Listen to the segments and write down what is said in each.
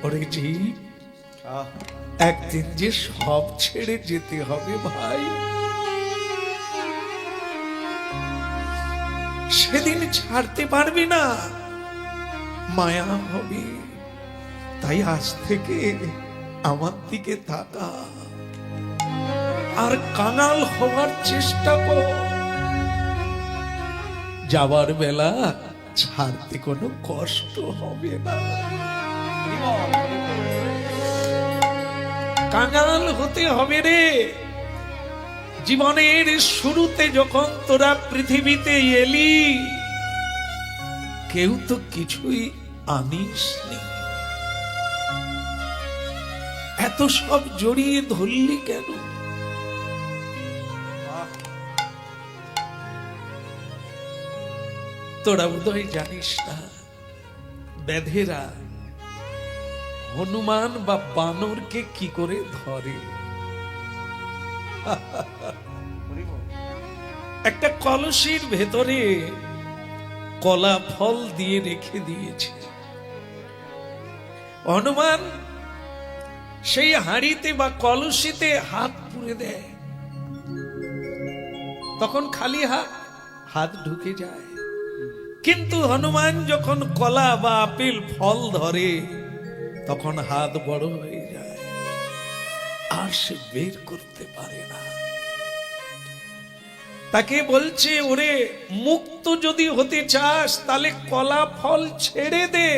ওরে জি, একদিন যে সব ছেড়ে যেতে হবে ভাই, সেদিন ছাড়তে পারবি না, মায়া হবে। তাই আজ থেকে আমার দিকে তাকা আর কাঙাল হওয়ার চেষ্টা কর। যাবার বেলা ছাড়তে কোনো কষ্ট হবে না। কাঙাল হতে হবে রে। জীবনের শুরুতে যখন তোরা পৃথিবীতে এলি, কেউ তো কিছুই আনিসনি, এত সব জড়িয়ে ধরলি কেন? তোরা বোধহয় জানিস না, বেধেরা হনুমান বা বানরকে কি করে ধরে। একটা কলসির ভেতরে কলা ফল দিয়ে রেখে দিয়েছে। হনুমান সেই হাঁড়িতে বা কলসিতে হাত পুরে দেয়, তখন খালি হাত ঢুকে যায়। কিন্তু হনুমান যখন কলা বা আপেল ফল ধরে, তখন হাত বড় হয়ে যায়, আর সে বের করতে পারে না। তাকে বলছে, ওরে মুক্ত যদি হতে চাস তাহলে কলা ফল ছেড়ে দে।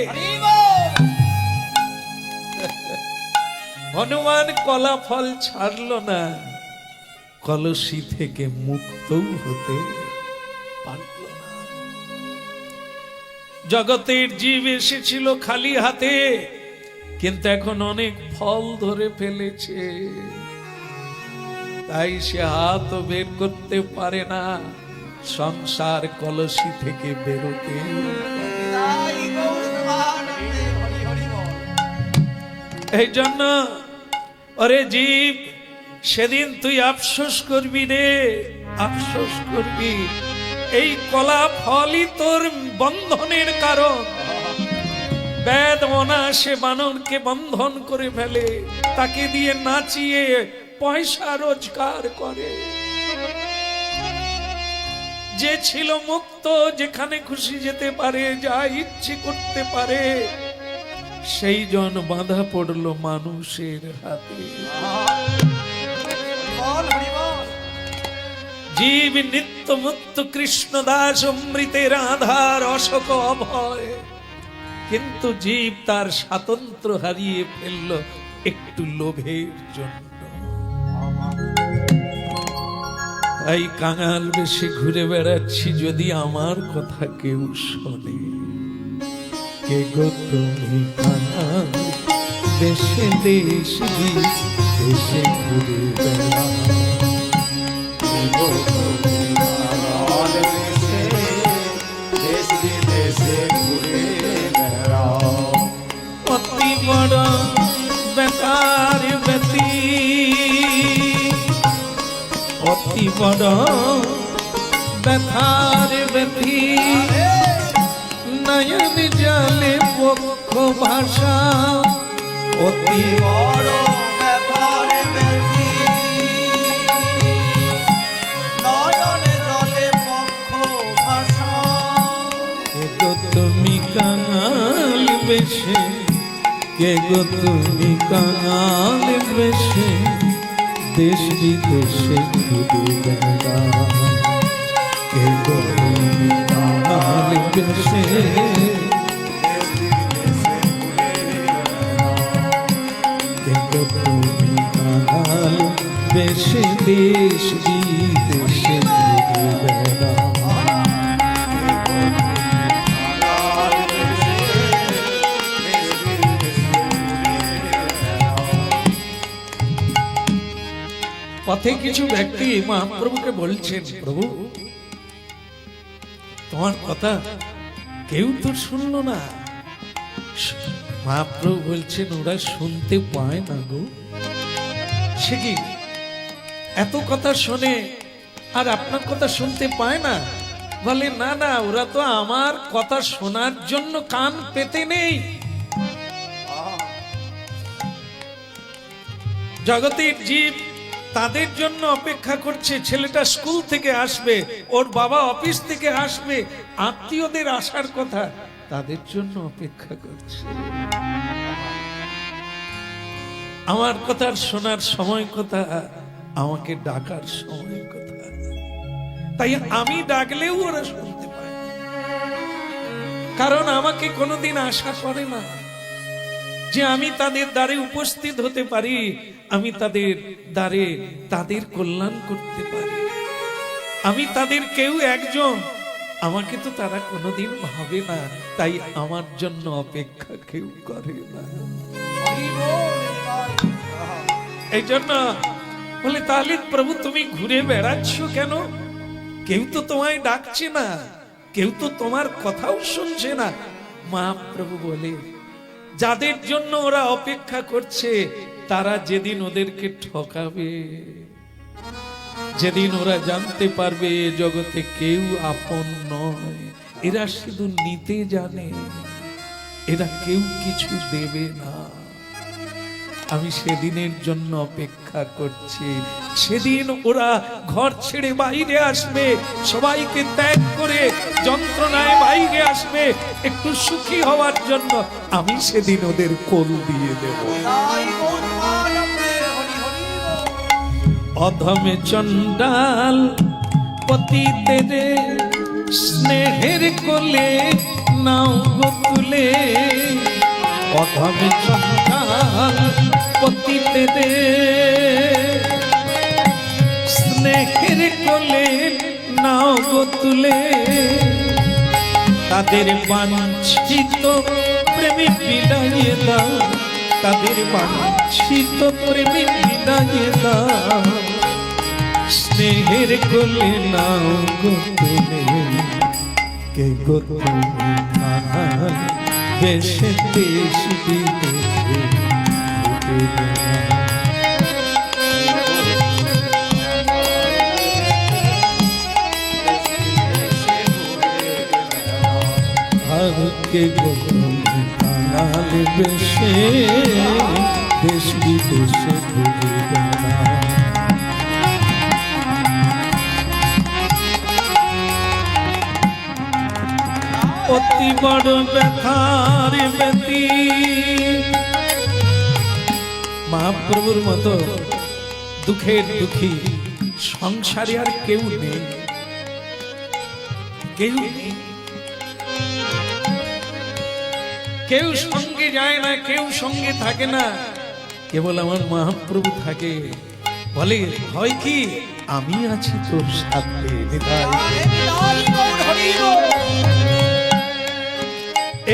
হনুমান কলা ফল ছাড়লো না, কলসি থেকে মুক্তও হতে পারল না। জগতের জীব এসেছিল খালি হাতে, কিন্তু এখন অনেক ফল ধরে ফেলেছে, তাই সে হাত বের করতে পারে না, সংসার কলসি থেকে বেরোতে। এই জন্য ওরে জীব, সেদিন তুই আফসোস করবি রে, আফসোস করবি। এই কলা ফলই তোর বন্ধনের কারণ। বেদ অনায়াসে বানরকে বন্ধন করে ফেলে, তাকে দিয়ে নাচিয়ে পয়সা রোজগার করে। যে ছিল মুক্ত, যেখানে খুশি যেতে পারে, যা ইচ্ছে করতে পারে, সেই জন বাঁধা পড়লো মানুষের হাতে। জীব নিত্য মুক্ত কৃষ্ণ দাস, অমৃতের আধার, অশোক অভয়, কিন্তু জীব তার স্বাতন্ত্র্য হারিয়ে ফেলল একটু লোভের জন্য। তাই কাঙাল বেশি ঘুরে বেড়াচ্ছি, যদি আমার কথা কেউ শোনে। কে গো তুমি কাঙাল দেশে দেশ দেশে ঘুরে বেড়াও, অতি বড় বেতার বেতি, অতি বড় বেতার বেতি, নয়ন জলে পক্ষ ভাষা, অতি বড় বেতার বেতি, নয়ন জলে পক্ষ ভাষা। কে গো তুমি কাঙাল বেশে, কে গো তুমি কাঙাল বেশে দেশ বিদেশে ঘুরে বেড়াও, কে গো তুমি কাঙাল বেশে, কে গো তুমি কাঙাল বেশে দেশ বিদেশে ঘুরে বেড়াও। পথে কিছু ব্যক্তি মহাপ্রভুকে বলছেন, প্রভু তোমার কথা কেউ তো শুনলো না। মহাপ্রভু বলছেন, ওরা শুনতে পায় না গো। সে কি এত কথা শোনে আর আপনার কথা শুনতে পায় না? বলে না না, ওরা তো আমার কথা শোনার জন্য কান পেতে নেই, জগতের জীব তাদের জন্য অপেক্ষা করছে। ছেলেটা স্কুল থেকে আসবে, ওর বাবা অফিস থেকে আসবে, আত্মীয়দের আসার কথা, তাদের জন্য অপেক্ষা করছে। আমার কথার শোনার সময় কথা, আমাকে ডাকার সময় কথা। তাই আমি ডাকলেও ওরা শুনতে পায়, কারণ আমাকে কোনোদিন আশা করে না যে আমি তাদের দ্বারে উপস্থিত হতে পারি, আমি তাদের দ্বারে তাদের কল্যাণ করতে পারি, আমি তাদের কেউ একজন। আমাকে তো তারা কোনোদিন ভাবে না, তাই আমার জন্য অপেক্ষা কেউ করে না। এই জন্য বলে, তাহলে প্রভু তুমি ঘুরে বেড়াচ্ছ কেন? কেউ তো তোমায় ডাকছে না, কেউ তো তোমার কথাও শুনছে না। মহাপ্রভু বলে, যাদের জন্য ওরা অপেক্ষা করছে, তারা যেদিন ওদেরকে ঠকাবে, যেদিন ওরা জানতে পারবে জগতে কেউ আপন নয়, এরা শুধু নিতে জানে, এরা কেউ কিছু দেবে না, আমি সেদিনের জন্য অপেক্ষা করছি। সেদিন ওরা ঘর ছেড়ে বাইরে আসবে, সবাইকে ত্যাগ করে যন্ত্রণায় বাইরে আসবে একটু সুখী হওয়ার জন্য। আমি সেদিন ওদের কোল দিয়ে দেব। অধমে চণ্ডাল পতিতের স্নেহের কোলে নাও গো তুলে, অধমে চণ্ডাল পতিতের স্নেহের কোলে নাও গো তুলে, তাদের বাঞ্ছিত প্রেমে বিদায় দাও, তাদের বাঞ্ছিত প্রেমে বিদায় দাও, স্নেহের কোলে নাও গো তুলে, কে গো তুমি আমার দেশে দেশ বিদেশে কে গো তুমি কাঙাল বেশে দেশ বিদেশে ঘুরে বেড়াও। অতি বড় ব্যথার ব্যতি, মহাপ্রভুর মতো দুঃখের দুঃখী সংসারে আর কেউ নেই, কেউ নেই। কেউ সঙ্গে যায় না, কেউ সঙ্গে থাকে না, কেবল আমার মহাপ্রভু থাকে। বলে, হয় কি আমি আছি তোর সাথে।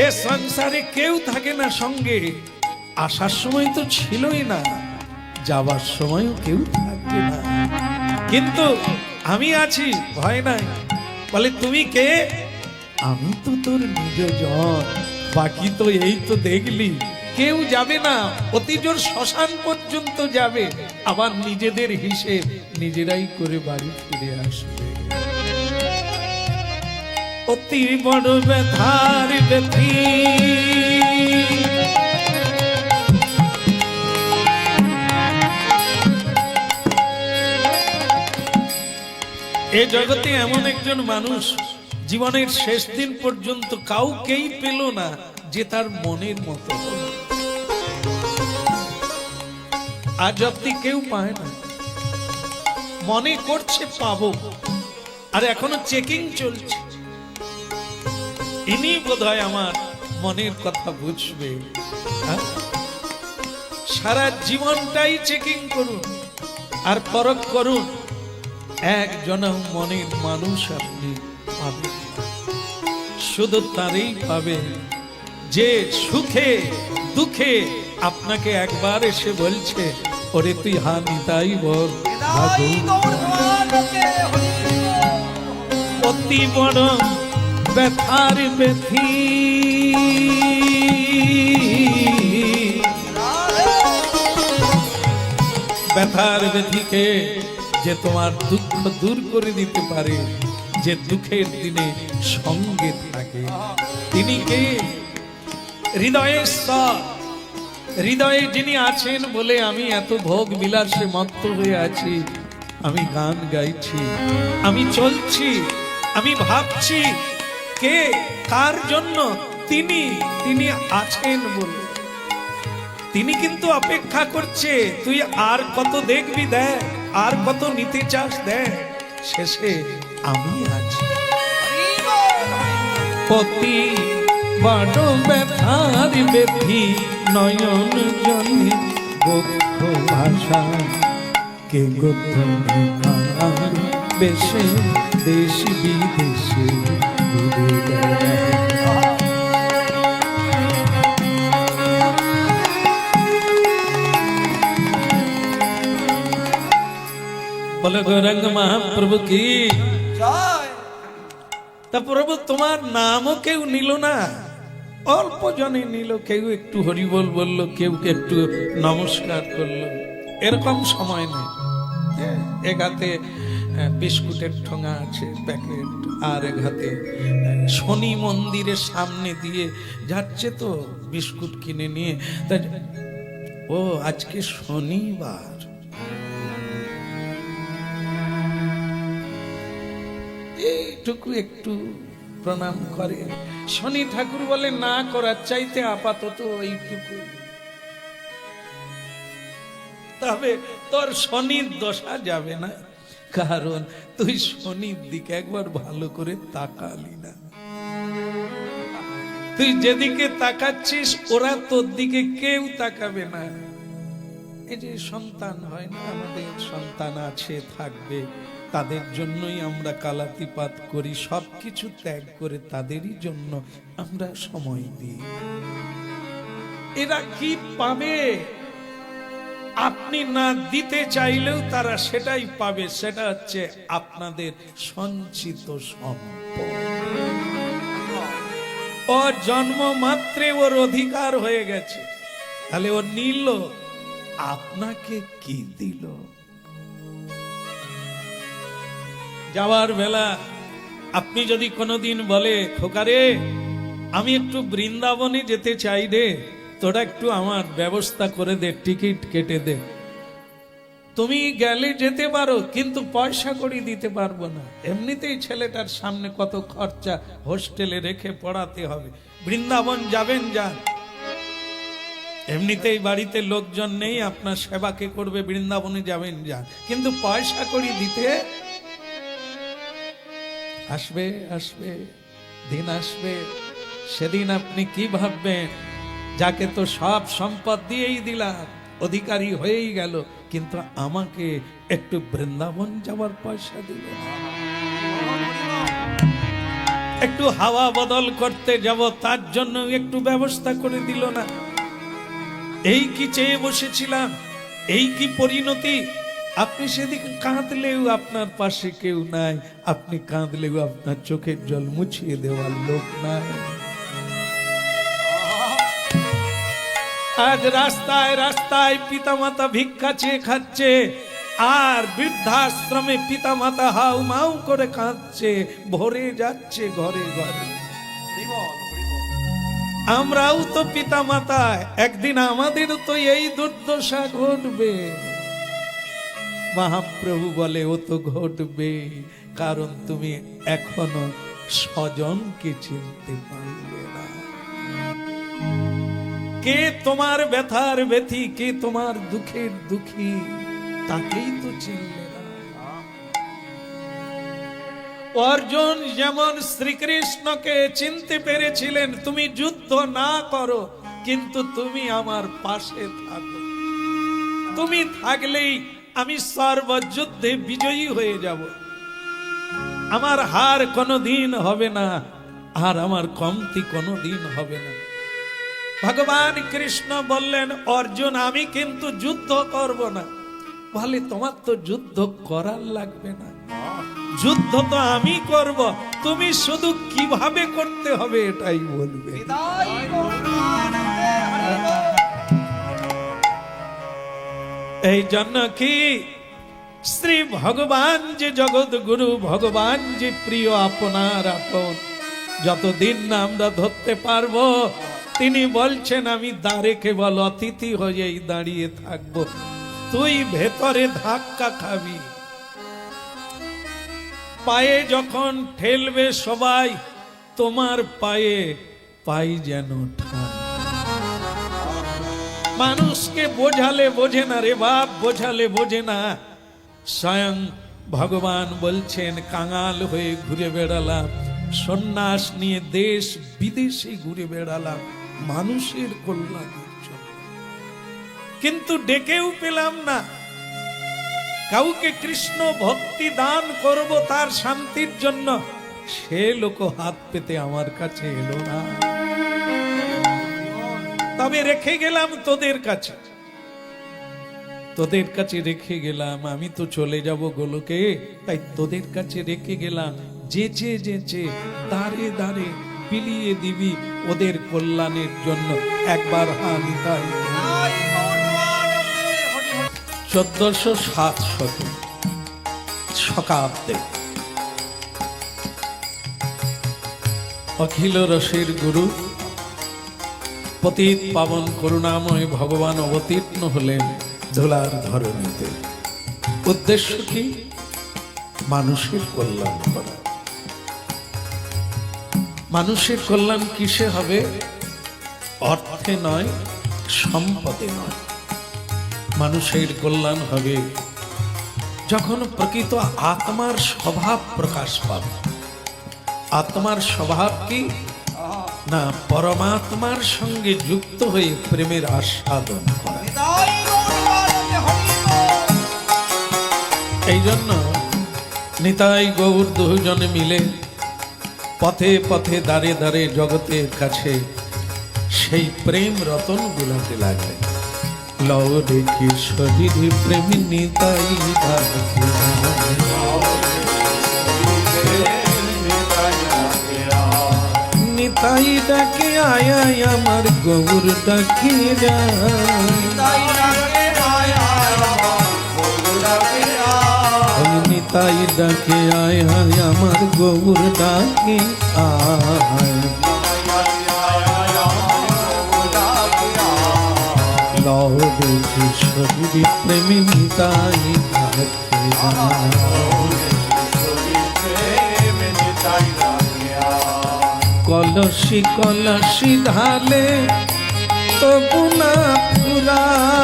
এ সংসারে কেউ থাকে না সঙ্গে, আসার সময় তো ছিলই না, যাবার সময়ও কেউ থাকবে না, কিন্তু আমি আছি, ভয় নাই। বলে, তুমি কে? আমি তো তোর নিজজন, বাকি তো এই তো দেখলি, কেউ যাবে না, অতি জোর শ্মশান পর্যন্ত যাবে, আবার নিজেদের হিসেব নিজেরাই করে বাড়ি ফিরে আসবে। অতি বড় ব্যথার ব্যথি, এ জগতে এমন একজন মানুষ জীবনের শেষ দিন পর্যন্ত কাউকেই পেল না যে তার মনের মতো হলো। আজ অব্দি কেউ পায় না, মনে করছে পাবো, আর এখনো চেকিং চলছে। ইনি বোধহয় আমার মনের কথা বুঝবে। সারা জীবনটাই চেকিং করুন আর পরখ করুন, একজন মনের মানুষ আপনি পাবেন, শুধু তারই পাবেন যে সুখে দুঃখে আপনাকে একবার এসে বলছে, ওরে তুই হা নিতাই বল। অতি বড় ব্যথার ব্যথি, ব্যথার ব্যথিকে যে তোমার দুঃখ দূর করে দিতে পারে, যে দুঃখের দিনে সঙ্গে থাকে, তিনি কে? হৃদয়েশ্বর। হৃদয়ে যিনি আছেন বলে আমি এত ভোগ বিলাসে মত্ত হয়ে আছি। আমি গান গাইছি, আমি চলছি, আমি ভাবছি কে কার জন্য, তিনি তিনি আছেন বলে। তিনি কিন্তু অপেক্ষা করছে, তুই আর কত দেখবি দেখ, আর কত নিতে চাস দেখ, শেষে আমি আছি। পতি বড় ব্যথার বেথি নয়ন জলে বক্ষ ভাষা কে গোধনে কার বেশে দেশ বিদেশে ঘুরে বেড়ায়। বলে গৌরাঙ্গ মহাপ্রভু কি জয়। তা প্রভু তোমার নামও কেউ নিল না, অল্প জনে নিল, কেউ একটু হরিবল বলল, কেউ একটু নমস্কার করলো, এরকম সময় নেই। এক হাতে বিস্কুটের ঠোঙা আছে প্যাকেট, আর এক হাতে শনি মন্দিরের সামনে দিয়ে যাচ্ছে তো বিস্কুট কিনে নিয়ে, তা ও আজকে শনিবার, এইটুকু একটু প্রণাম করে। শনি ঠাকুর বলে না করার চাইতে আপাতত এইটুকু, তবে তোর শনির দশা যাবে না, কারণ তুই শনির দিকে একবার ভালো করে তাকালি না। তুই যেদিকে তাকাচ্ছিস ওরা তোর দিকে কেউ তাকাবে না। এই যে সন্তান হয় না, আমাদের সন্তান আছে থাকবে, তাদের জন্যই আমরা কালাতিপাত করি, সবকিছু ত্যাগ করে তাদেরই জন্য আমরা সময় দিই। এরা কি পাবে আপনি না দিতে চাইলেও তারা সেটাই পাবে, সেটা হচ্ছে আপনাদের সঞ্চিত সম্পদ। ও জন্ম মাত্রে ওর অধিকার হয়ে গেছে, তাহলে ও নিল, আপনাকে কি দিল? যাওয়ার বেলা আপনি যদি কোনোদিন বলে খোকারে আমি একটু বৃন্দাবনে যেতে চাই রে, তোরা একটু আমার ব্যবস্থা করে দে, টিকিট কেটে দে, তুমি গেলে যেতে পারো, কিন্তু পয়সা করে দিতে পারবো না। এমনিতেই ছেলেটার সামনে কত খরচা, হোস্টেলে রেখে পড়াতে হবে। বৃন্দাবন যাবেন যান, এমনিতেই বাড়িতে লোকজন নেই, আপনার সেবা কে করবে? বৃন্দাবনে যাবেন যান, কিন্তু পয়সা করে দিতে আসবে আসবে দিন আসবে, সেদিন আপনি কি ভাববেন, যাকে তো সব সম্পদ দিয়েই দিলাম, অধিকারী হয়েই গেল, কিন্তু আমাকে একটু বৃন্দাবন যাওয়ার পয়সা দিল না, একটু হাওয়া বদল করতে যাব তার জন্য একটু ব্যবস্থা করে দিল না। এই কি চেয়ে বসেছিলাম, এই কি পরিণতি? আপনি সেদিকে কাঁদলেও আপনার পাশে কেউ নাই, আপনি কাঁদলেও আপনার চোখের জল মুছিয়ে দেওয়ার লোক নাই। আজ রাস্তায় রাস্তায় পিতামাতা ভিক্ষা চেয়ে খাচ্ছে, আর বৃদ্ধাশ্রমে পিতামাতা হাউ মাউ করে কাঁদছে, ভরে যাচ্ছে ঘরে ঘরে। আমরাও তো পিতামাতা, একদিন আমাদের তো এই দুর্দশা ঘটবে। মহাপ্রভু বলে ও তো ঘটবে, কারণ তুমি এখনো স্বজনকে চিনতে পারলে না। কে তোমার ব্যথার ব্যথী, কে তোমার দুঃখের দুঃখী, তাকেই তো চিনলে না। অর্জুন যেমন শ্রীকৃষ্ণকে চিনতে পেরেছিলেন, তুমি যুদ্ধ না করো, কিন্তু তুমি আমার পাশে থাকো, তুমি থাকলেই আমি সর্বযুদ্ধে বিজয়ী হয়ে যাব, আমার হার কোনোদিন হবে না, আর আমার কমতি কোনোদিন হবে না। ভগবান কৃষ্ণ বললেন অর্জুন আমি কিন্তু যুদ্ধ করব না। বলে তোমার তো যুদ্ধ করার লাগবে না, যুদ্ধ তো আমি করব, তুমি শুধু কিভাবে করতে হবে এটাই বলবে। এই জন্য কি শ্রী ভগবান যে জগৎ গুরু, ভগবান যে প্রিয় আপনার আপন, যতদিন না আমরা ধরতে পারবো তিনি বলছেন আমি দ্বারে কেবল অতিথি হয়েই দাঁড়িয়ে থাকবো, তুই ভেতরে ধাক্কা খাবি। পায়ে যখন ঠেলবে সবাই, তোমার পায়ে পাই যেন ঠাই। মানুষকে বোঝালে বোঝে না রে বাপ, বোঝালে বোঝে না। স্বয়ং ভগবান বলছেন কাঙাল হয়ে ঘুরে বেড়ালাম, সন্ন্যাস নিয়ে দেশ বিদেশে ঘুরে বেড়ালাম মানুষের কল্যাণের জন্য, কিন্তু ডেকেও পেলাম না কাউকে কৃষ্ণ ভক্তি দান করব তার শান্তির জন্য। সে লোক হাত পেতে আমার কাছে এলো না। তবে রেখে গেলাম তোদের কাছে, তোদের কাছে রেখে গেলাম। আমি তো চলে যাব গোলকে, তাই তোদের কাছে রেখে গেলাম। যেচে যেচে দাঁড়ে দাঁড়ে বিলিয়ে দিবি ওদের কল্যাণের জন্য। একবার হানি তাই 1407 শতাব্দে অখিল রসের গুরু পতিত পাবন করুণাময় ভগবান অবতীর্ণ হলেন ধুলার ধরণীতে। উদ্দেশ্য কি? মানুষের কল্যাণ করা। মানুষের কল্যাণ কিসে হবে? অর্থে নয়, সম্পদে নয়। মানুষের কল্যাণ হবে যখন প্রকৃত আত্মার স্বভাব প্রকাশ পাবে। আত্মার স্বভাব কি না? পরমাত্মার সঙ্গে যুক্ত হয়ে প্রেমের আস্বাদন করা। এই জন্য নিতাই গৌর দুজনে মিলে পথে পথে দাঁড়ে দাঁড়ে জগতের কাছে সেই প্রেম রতন গুলাতে লাগলেন। লও দেখি শরীর প্রেম নিতাই নিতাই ডাকে আয় আমার গৌর ডাকে নিতাই ডাকে আয় আমার গৌর ডাকে আয়। লও দেখি শরীর প্রেমী নিতাই কলসি কলসি ঢালে তবু না ফুরায়,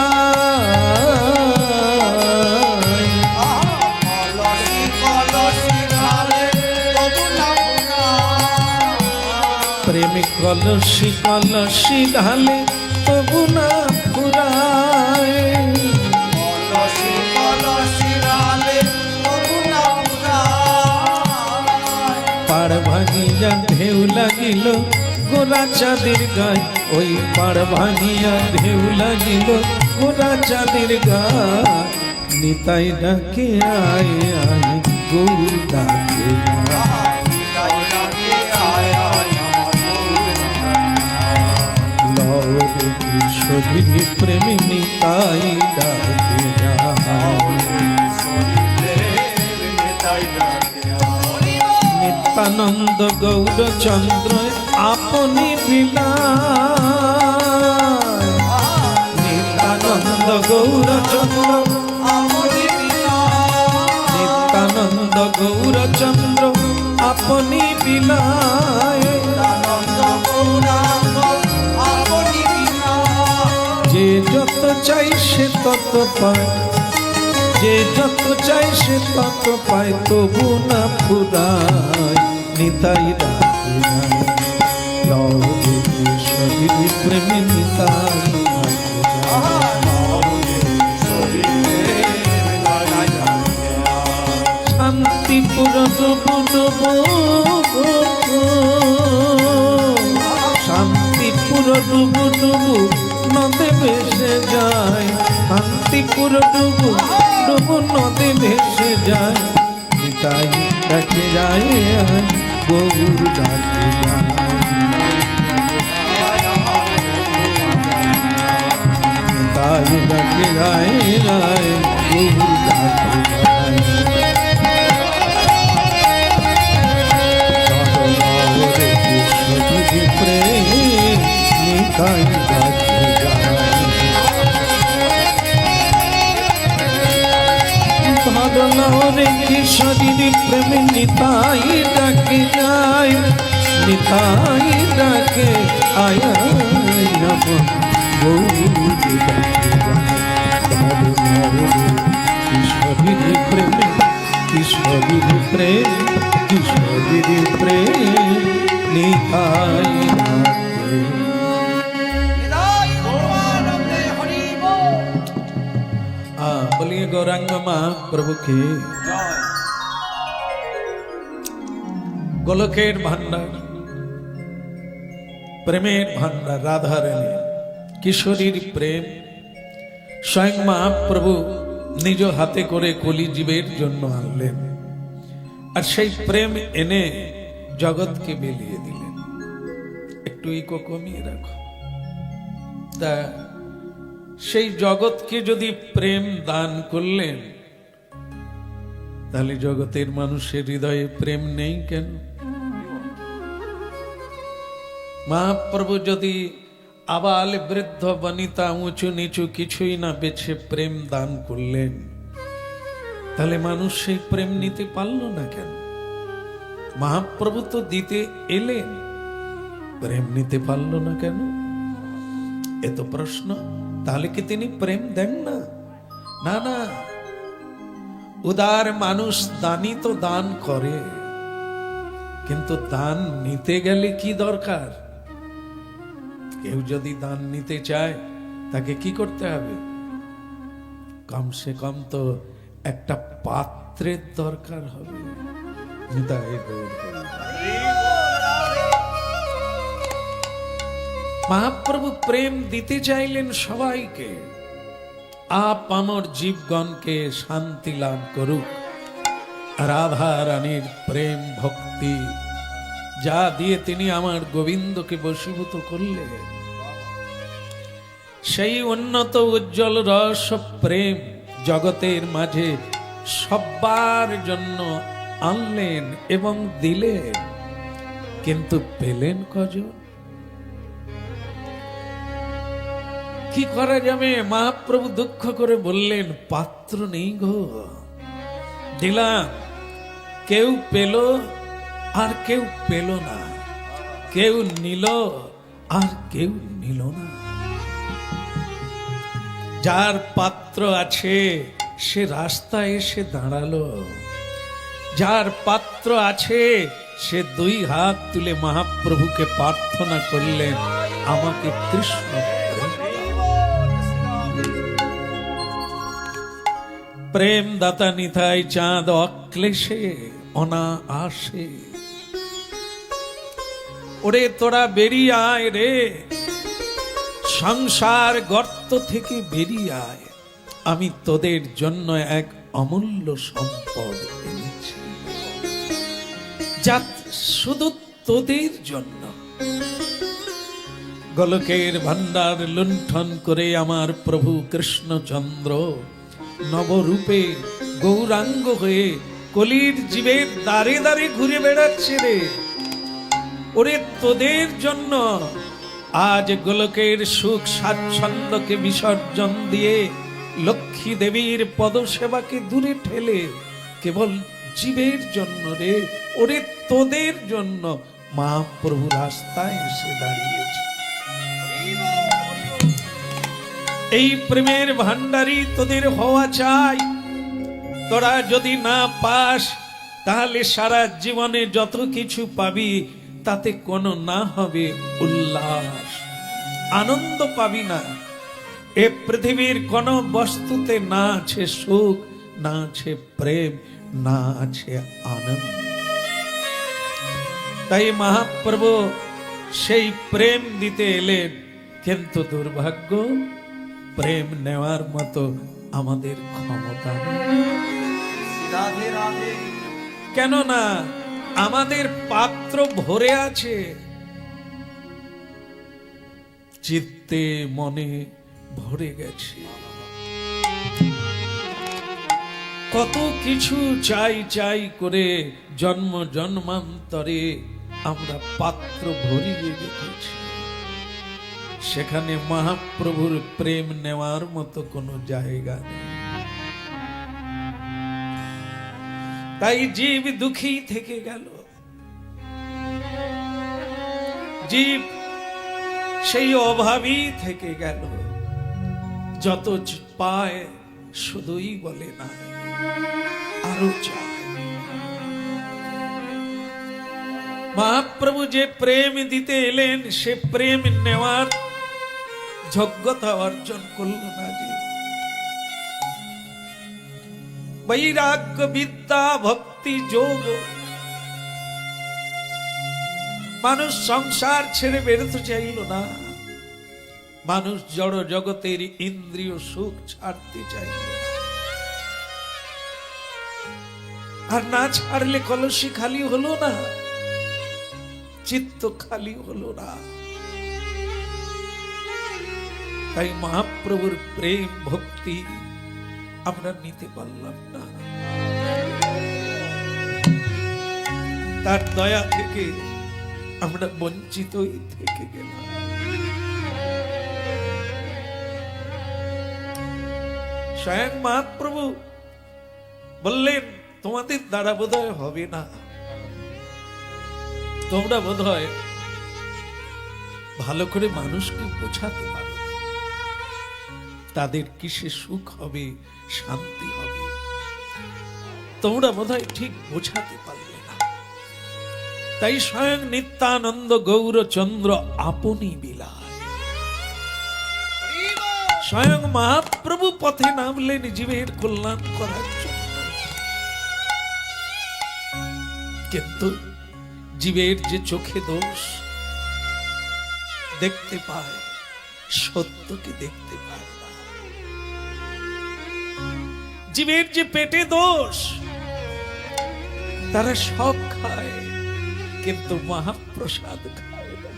প্রেমী কলসি কলসি ঢালে তবু না ফুরায়, পাড় ভাঙিয়া ঢেউ লাগিল গোরা চাঁদের গায়ে, ওই পাড় ভাঙিয়া ঢেউ লাগিল গোরা চাঁদের গায়ে। নিতাই ডাকে আয় আয় গৌর ডাকে শরীর প্রেমী নিতাই ডাকে নিত্যানন্দ গৌর চন্দ্র আপনি বিলায়, নিত্যানন্দ গৌর চন্দ্র নিত্যানন্দ গৌর চন্দ্র আপনি বিলায়। যে যত চাই সে তত পায়, যে যত চাই সে তত পায়, তবু না ফুরায়। নিতাই ডাকে লও দেখি শরীর প্রেমী নিতাই শান্তিপুর ডুবু ডুবু শান্তিপুর ডুবু ডুবু নদে ভেসে যায়, শান্তিপুর ডুবু ডুবু নদে ভেসে যায়। নিতাই ডাকে যায় গৌর ডাকে যায়, নিতাই ডাকে যায় গৌর ডাকে যায়। প্রেম রে কিশোরীর প্রেমে নিতাই ডাকে যায়, নিতাই ডাকে আয় কিশোরীর প্রেমে, কিশোরীর প্রেম, কিশোরীর প্রেম নিতাই ডাকে। बोलिए गौरांग महाप्रभु की। गोलकेर भांडार, प्रेमेर भांडार, राधा रानी किशोरीर प्रेम स्वयं महाप्रभु निज हाथे करे कली जीवेर जन्य आनलेन और सेई प्रेम एने जगत के बिलिये दिलेन। एकटू इको कमिए राखो। ता সেই জগৎকে যদি প্রেম দান করলেন, তাহলে জগতের মানুষের হৃদয়ে প্রেম নেই কেন? মহাপ্রভু যদি আবাল বৃদ্ধ বনিতা উঁচু নিচু কিছুই না বেছে প্রেম দান করলেন, তাহলে মানুষ সেই প্রেম নিতে পারল না কেন? মহাপ্রভু তো দিতে এলেন, প্রেম নিতে পারল না কেন? এত প্রশ্ন। তাহলে কি তিনি প্রেম দেন না? না না, উদার মানুষ দানই তো দান করে, কিন্তু দান নিতে গেলে কি দরকার? কেউ যদি দান নিতে চায় তাকে কি করতে হবে? কমসে কম তো একটা পাত্রের দরকার হবে। মহাপ্রভু প্রেম দিতে চাইলেন সবাইকে। আপ আমার জীবগণকে শান্তি লাভ করুক। রাধা রানীর প্রেম ভক্তি যা দিয়ে তিনি আমার গোবিন্দকে বশীভূত করলেন, সেই উন্নত উজ্জ্বল রস প্রেম জগতের মাঝে সবার জন্য আনলেন এবং দিলেন। কিন্তু পেলেন কজন? কি করা যাবে? মহাপ্রভু দুঃখ করে বললেন, পাত্র নেই গো। দিলাম, কেউ পেল আর কেউ পেল না, কেউ নিল আর কেউ নিল না। যার পাত্র আছে সে রাস্তায় এসে দাঁড়ালো, যার পাত্র আছে সে দুই হাত তুলে মহাপ্রভুকে প্রার্থনা করলেন, আমাকে কৃষ্ণ প্রেম দাতা নিতাই চাঁদ অক্লেশে অনা আসে। ওরে তোরা বেরিয়ে আয় রে, সংসার গর্ত থেকে বেরিয়ে আয়, আমি তোদের জন্য এক অমূল্য সম্পদ এনেছি, যা শুধু তোদের জন্য। গোলকের ভান্ডার লুণ্ঠন করে আমার প্রভু কৃষ্ণচন্দ্র নবরূপে গৌরাঙ্গ হয়ে কলির জীবের দাঁড়ে দাঁড়ে ঘুরে বেড়াচ্ছে রে। ওরে তোদের জন্য আজ গোলকের সুখ স্বাচ্ছন্দ্যকে বিসর্জন দিয়ে লক্ষ্মী দেবীর পদসেবাকে দূরে ঠেলে কেবল জীবের জন্য রে, ওরে তোদের জন্য মহাপ্রভু রাস্তায় এসে দাঁড়িয়েছে। এই প্রেমের ভান্ডারী তোদের হওয়া চাই। তোরা যদি না পাস তাহলে সারা জীবনে যত কিছু পাবি তাতে কোনো না হবে উল্লাস, আনন্দ পাবি না। এ পৃথিবীর কোন বস্তুতে না আছে সুখ, না আছে প্রেম, না আছে আনন্দ। তাই মহাপ্রভু সেই প্রেম দিতে এলেন, কিন্তু দুর্ভাগ্য প্রেম নেওয়ার মতো আমাদের ক্ষমতা নেই। কেননা আমাদের পাত্র ভরে আছে, চিত্তে মনে ভরে গেছে। কত কিছু চাই চাই করে জন্ম জন্মান্তরে আমরা পাত্র ভরিয়ে রেখেছি, সেখানে মহাপ্রভুর প্রেম নেওয়ার মতো কোনো জায়গা নেই। তাই জীব দুঃখী থেকে গেল, জীব সেই অভাবী থেকে গেল, যত পায় শুধুই বলে না আরো চায়। মহাপ্রভু যে প্রেম দিতে এলেন সে প্রেম নেওয়ার যোগ্যতা অর্জন করল না। যে বৈরাগ্য বিদ্যা ভক্তি যোগ, মানুষ সংসার ছেড়ে বেরোতে চাইল না, মানুষ জড় জগতের ইন্দ্রিয় সুখ ছাড়তে চাইল না। আর না ছাড়লে কলসি খালি হলো না, চিত্ত খালি হলো না। তাই মহাপ্রভুর প্রেম ভক্তি আমরা নিতে পারলাম না। তার দয়া থেকে আমরা বঞ্চিতই থেকে গেলাম। স্বয়ং মহাপ্রভু বললেন, তোমাদের দ্বারা বোধহয় হবে না, তোমরা বোধহয় ভালো করে মানুষকে বোঝাতে পারো, তাদের কিসে সুখ হবে, শান্তি হবে, তোমরা বোধহয় ঠিক বোঝাতে পারবে না। তাই স্বয়ং নিত্যানন্দ গৌরচন্দ্র আপনি বিলায়, স্বয়ং মহাপ্রভু পথে নামলেন জীবের কল্যাণ করার জন্য। কিন্তু জীবের যে চোখে দোষ, দেখতে পায়, সত্যকে দেখতে পায় না। জীবের যে পেটে দোষ, তারা সব খায় কিন্তু মহাপ্রসাদ খায় না।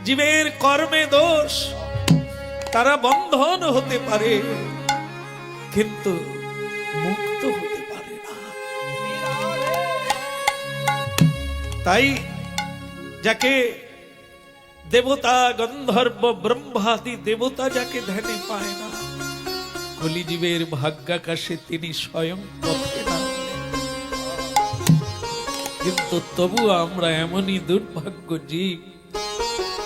জীবের কর্মে দোষ, তারা বন্ধন হতে পারে কিন্তু মুক্ত হতে পারে না। তাই যাকে দেবতা গন্ধর্ব ব্রহ্মাদি দেবতা যাকে ধ্যানে পায় না, কলিজীবের ভাগ্যাকাশে তিনি স্বয়ং পথে নামলেন। কিন্তু তবু আমরা এমনই দুর্ভাগ্য জীব,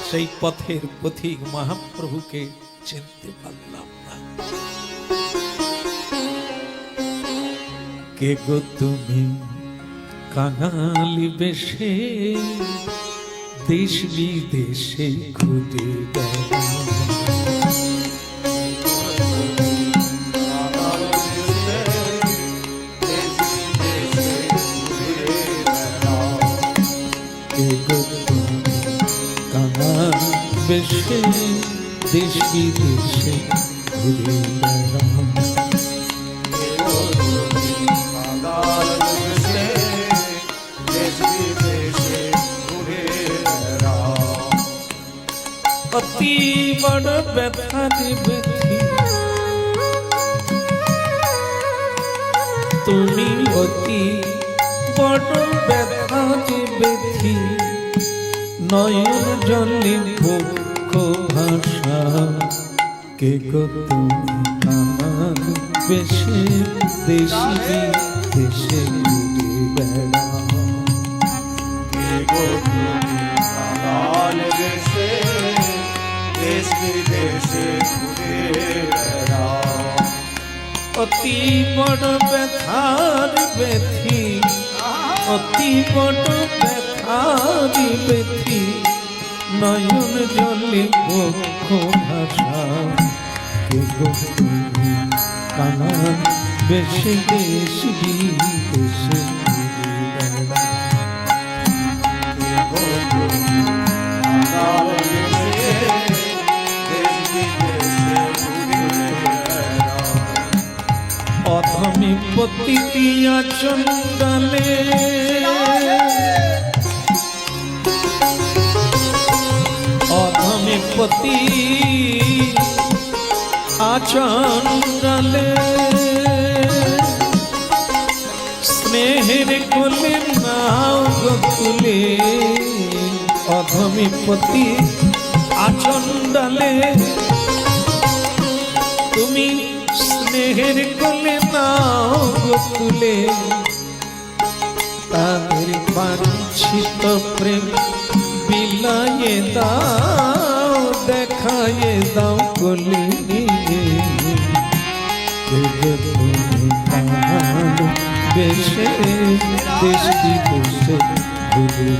সেই পথের পথিক মহাপ্রভুকে চিনতে পারলাম না। কে গো তুমি কাঙালি বেশে দেশ বিদেশে ঘুরে বেড়াও, বেশে দেশ বিদেশে ঘুরে বেড়াও, অতি বড় ব্যথারে ব্যথি তুমি, অতি বড় ব্যথারে ব্যথি, নয়ন জলে বক্ষ ভাষা, কে গো তুমি আমার বেশে দেশ বিদেশে ঘুরে বেড়াও, কে গো তুমি আমার বেশে দেশ বিদেশে ঘুরে বেড়াও, অতি বড় ব্যথার ব্যথি, অতি বড় ব্যথারি ব্যথি, নয়ন জলে বক্ষ ভাষা, কে গো তুমি কাঙাল বেশে দেশ বিদেশে ঘুরে বেড়াও, কে গো তুমি কাঙাল বেশে দেশ বিদেশে ঘুরে বেড়াও, অধমে পতিতি আচণ্ডালে, অধমে পতি আচণ্ডালে, স্নেহের কোলে নাও গো তুলে, অধমে পতি আচণ্ডালে, তুমি স্নেহের কোলে নাও তুলে তাদের বাঞ্ছিত প্রেম বিলায়ে দাও, দেখায়ে দাও কলি বেশে দেশ বিদেশে ঘুরে।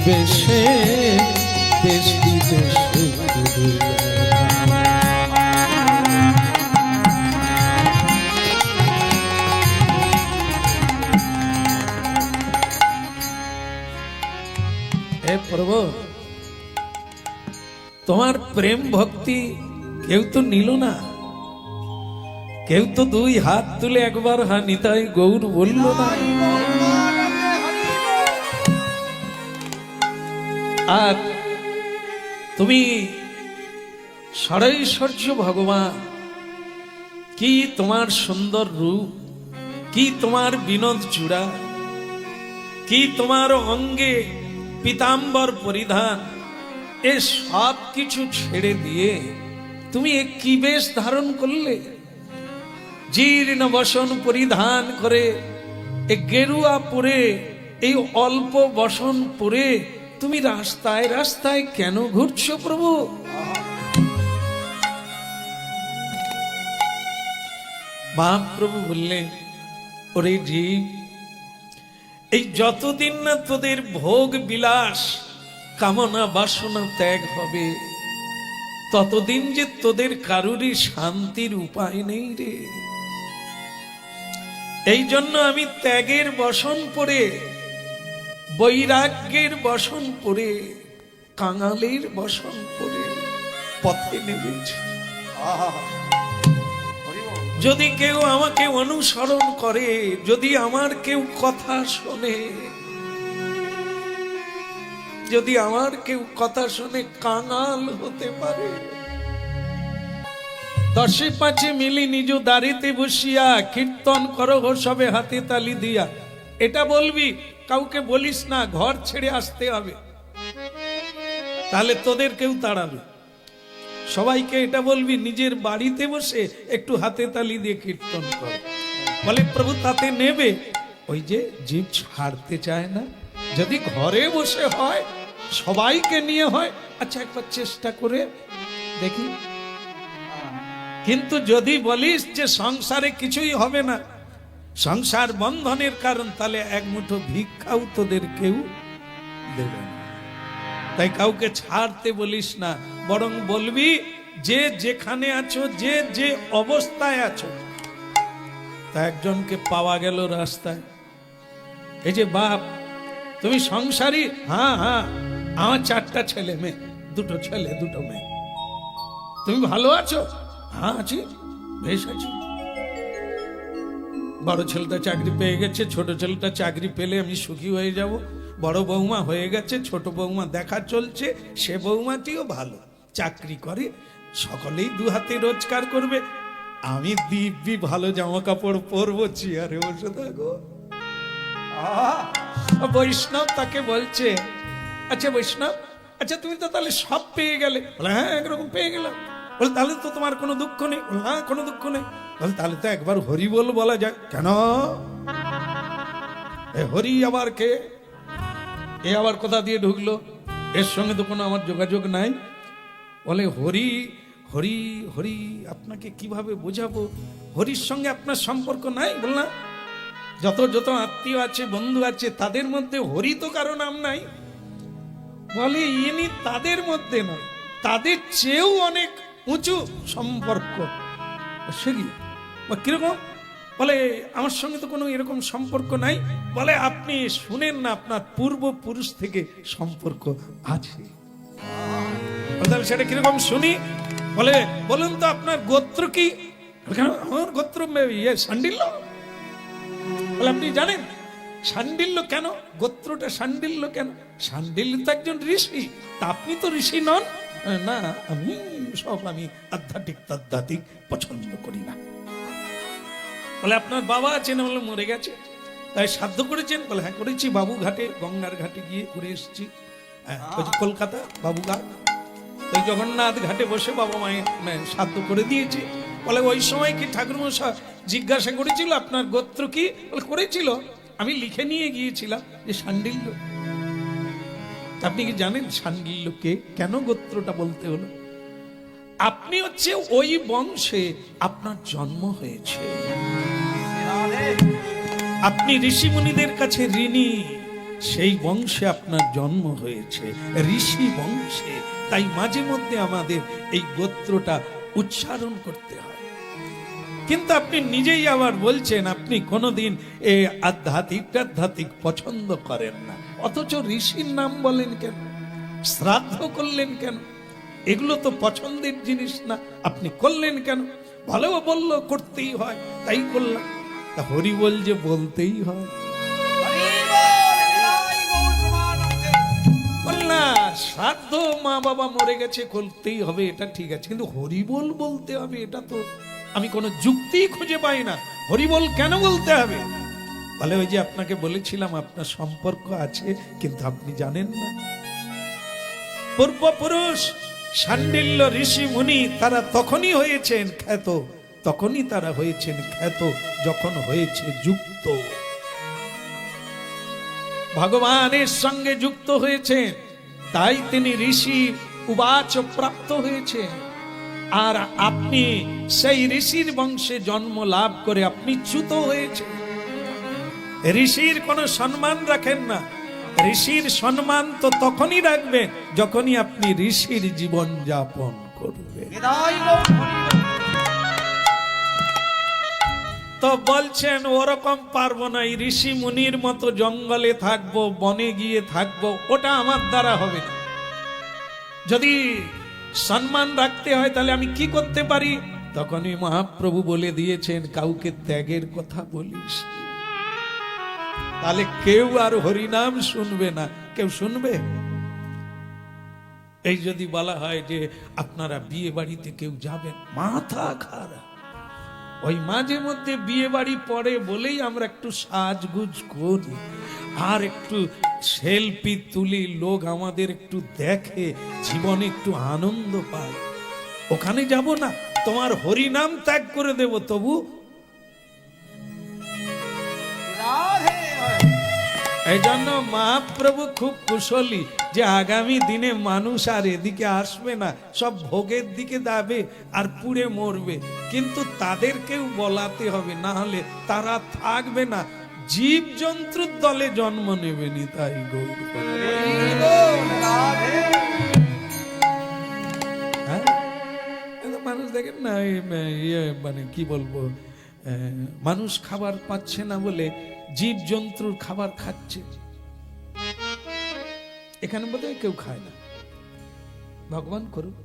বেশে দেশ বিদেশে ঘুরে। হে প্রভু, তোমার প্রেম ভক্তি কেউ তো নিল না, কেউ তো দুই হাত তুলে একবার হা নিতাই গৌর বলল না। আর তুমি ষড়ৈশ্বর্য ভগবান, কি তোমার সুন্দর রূপ, কি তোমার বিনোদ চূড়া, কি তোমার অঙ্গে পীতাম্বর পরিধান, এ সব কিছু ছেড়ে দিয়ে তুমি এ কি বেশ ধারণ করলে? জীর্ণ বসন পরিধান করে, এ গেরুয়া পরে, এই অল্প বসন পরে তুমি রাস্তায় রাস্তায় কেন ঘুরছো প্রভু? মহাপ্রভু বললেন, ওরে জীব, এই যতদিন না তোদের ভোগ বিলাস কামনা বাসনা ত্যাগ হবে, ততদিন যে তোদের কারুরই শান্তির উপায় নেই রে। এই জন্য আমি ত্যাগের বসন পরে, বৈরাগ্যের বসন পরে, কাঙালের বসন পরে পথে নেমেছি। যদি কেউ আমাকে অনুসরণ করে, যদি আমার কেউ কথা শোনে, যদি আমার কেউ কথা শুনে কাঙাল হতে পারে, দশে পাঁচে মিলি নিজ দাঁড়িতে বসিয়া কীর্তন করো সবে হাতে তালি দিয়া, এটা বলবি, কাউকে বলিস না ঘর ছেড়ে আসতে হবে, তাহলে তোদের কেউ তাড়াবে। সবাইকে এটা বলবি, নিজের বাড়িতে বসে একটু হাতে তালি দিয়ে কীর্তন কর। বলে প্রভু তাতে নেবে? ওই যে জীব ছাড়তে চায় না। যদি ঘরে বসে হয়, সবাইকে নিয়ে হয়, আচ্ছা একবার চেষ্টা করে দেখি। কিন্তু যদি বলিস যে সংসারে কিছুই হবে না, সংসার বন্ধনের কারণ, তাহলে এক মুঠো ভিক্ষাও তোদের কেউ দেবে না। তাই কাউকে ছাড়তে বলিস না, বরং বলবি যে যেখানে আছো, যে যে অবস্থায় আছো। তা একজনকে পাওয়া গেল রাস্তায়, এই যে বাপ তুমি সংসারী? হ্যাঁ হ্যাঁ, আমার 4টা ছেলে মেয়ে, 2টো ছেলে 2টো মেয়ে। তুমি ভালো আছো? হ্যাঁ আছি, বেশ আছি। বড় ছেলেটা চাকরি পেয়ে গেছে, ছোট ছেলেটা চাকরি পেলে আমি সুখী হয়ে যাব। বড় বৌমা হয়ে গেছে, ছোট বৌমা দেখা চলছে, সে বৌমাটিও ভালো, চাকরি করে, সকলেই 2 হাতে রোজগার করবে। আমি দিব্যি ভালো জামা কাপড় পরবো, চেয়ারে বসে থাকো। বৈষ্ণব তাকে বলছে, আচ্ছা বৈষ্ণব, আচ্ছা তুমি তো তাহলে সব পেয়ে গেলে? বলে হ্যাঁ একরকম পেয়ে গেলাম। বলে তাহলে তো তোমার কোনো দুঃখ নেই? না কোনো দুঃখ নেই। বলে তাহলে তো একবার হরি বল বলা যায়। কেন? হরি আবার কে? এ আবার কোথা দিয়ে ঢুকলো? এর সঙ্গে তো কোনো আমার যোগাযোগ নাই। বলে হরি হরি হরি, আপনাকে কিভাবে বোঝাবো? হরির সঙ্গে আপনার সম্পর্ক নাই? বল না, যত যত আত্মীয় আছে, বন্ধু আছে, তাদের মধ্যে হরি তো কারো নাম নাই। বলে ইনি তাদের মধ্যে নয়, তাদের চেয়েও অনেক উঁচু সম্পর্ক। সে কি? কিরকম? বলে আমার সঙ্গে তো কোনো এরকম সম্পর্ক নাই। বলে আপনি শুনেন না, আপনার পূর্বপুরুষ থেকে সম্পর্ক আছে। তাহলে সেটা কিরকম শুনি? বলে বলুন তো আপনার গোত্র কি? আমার গোত্র শান্ডিল্য। বলে আপনি জানেন শান্ডিল্য কেন? গোত্রটা শান্ডিল্য কেন? শান্ডিল্য তো একজন ঋষি, তা আপনি তো ঋষি নন। না, আমি আধ্যাত্মিক পছন্দ করি না। বলে আপনার বাবা আছে না? বলে মরে গেছে। তাই সাধ্য করেছেন? বলে হ্যাঁ করেছি, বাবু ঘাটে, গঙ্গার ঘাটে গিয়ে ঘুরে এসেছি। হ্যাঁ, ওই যে কলকাতা বাবুঘাট, ওই জগন্নাথ ঘাটে বসে বাবা মায়ের সাধ্য করে দিয়েছি। বলে ওই সময় কি ঠাকুরমশাই জিজ্ঞাসা করেছিল আপনার গোত্র কি? বলে করেছিল, আমি লিখে নিয়ে গিয়েছিলাম যে শাণ্ডিল্য। আপনি কি জানেন শাণ্ডিল্যকে কেন গোত্রটা বলতে হলো? আপনি হচ্ছে ওই বংশে আপনার জন্ম হয়েছে, আপনি ঋষি মুনিদের কাছে ঋণী, সেই বংশে আপনার জন্ম হয়েছে, ঋষি বংশে। তাই মাঝে মধ্যে আমাদের এই গোত্রটা উচ্চারণ করতে হয়। কিন্তু আপনি নিজেই আবার বলছেন আপনি কোনোদিন এই আধ্যাত্মিক পছন্দ করেন না, অথচ ঋষির নাম বলেন কেন, শ্রাদ্ধ করলেন কেন? এগুলো তো পছন্দের জিনিস না, আপনি করলেন কেন? ভালো বললো করতেই হয়, তাই করলাম। তা হরি বল যে বলতেই হয়, না শ্রাদ্ধ মা বাবা মরে গেছে করতেই হবে, এটা ঠিক আছে, কিন্তু হরিবোল বলতে হবে, এটা তো আমি কোনো যুক্তি খুঁজে পাই না। হরিবোল কেন বলতে হবে? বলে ওই যে আপনাকে বলেছিলাম আপনার সম্পর্ক আছে কিন্তু আপনি জানেন না। পূর্বপুরুষ শাণ্ডিল্য ঋষি মুনি তারা তখনই হয়েছেন খ্যাত, তখনই তারা হয়েছেন খ্যাত যখন হয়েছে যুক্ত, ভগবানের সঙ্গে যুক্ত হয়েছেন, তাই তিনি ঋষি উবাচ প্রাপ্ত হয়েছে। আর আপনি সেই ঋষির বংশে জন্ম লাভ করে আপনি চ্যুত হয়েছে। ঋষির কোনো সম্মান রাখেন না, ঋষির সম্মান তো তখনই রাখবেন যখনই আপনি ঋষির জীবন যাপন করবেন। তো বলছেন ওরকম পারবো না, এই ঋষি মুনির মতো জঙ্গলে থাকবো, বনে গিয়ে থাকবো, ওটা আমার দ্বারা হবে না। যদি সম্মান রাখতে হয় তাহলে আমি কি করতে পারি? তখনই মহাপ্রভু বলে দিয়েছেন কাউকে ত্যাগের কথা বলিস, তাহলে কেউ আর হরিনাম শুনবে না। কেউ শুনবে? এই যদি বলা হয় যে আপনারা বিয়ে বাড়িতে কেউ যাবেন, মাথা খারাপ। ওই মাঝে মধ্যে বিয়ে বাড়ি পড়ে বলেই আমরা একটু সাজগুজ করি আর একটু সেলফি তুলি, লোক আমাদের একটু দেখে, জীবনে একটু আনন্দ পায়। ওখানে যাব না, তোমার হরিনাম ত্যাগ করে দেব তবু। এই জন্য মহাপ্রভু খুব কুশলী যে আগামী দিনে মানুষ আর এদিকে আসবে না, সব ভোগের দিকে যাবে আর পুড়ে মরবে। কিন্তু তাদেরকেও বলাতে হবে, না হলে তারা থাকবে না, জীব জন্তুর দলে জন্ম নেবেনি। তাই মানুষ দেখেন না, মানে কি বলবো, মানুষ খাবার পাচ্ছে না বলে জীব জন্তুর খাবার খাচ্ছে। এখানে বোধহয় কেউ খায় না, ভগবান করুক।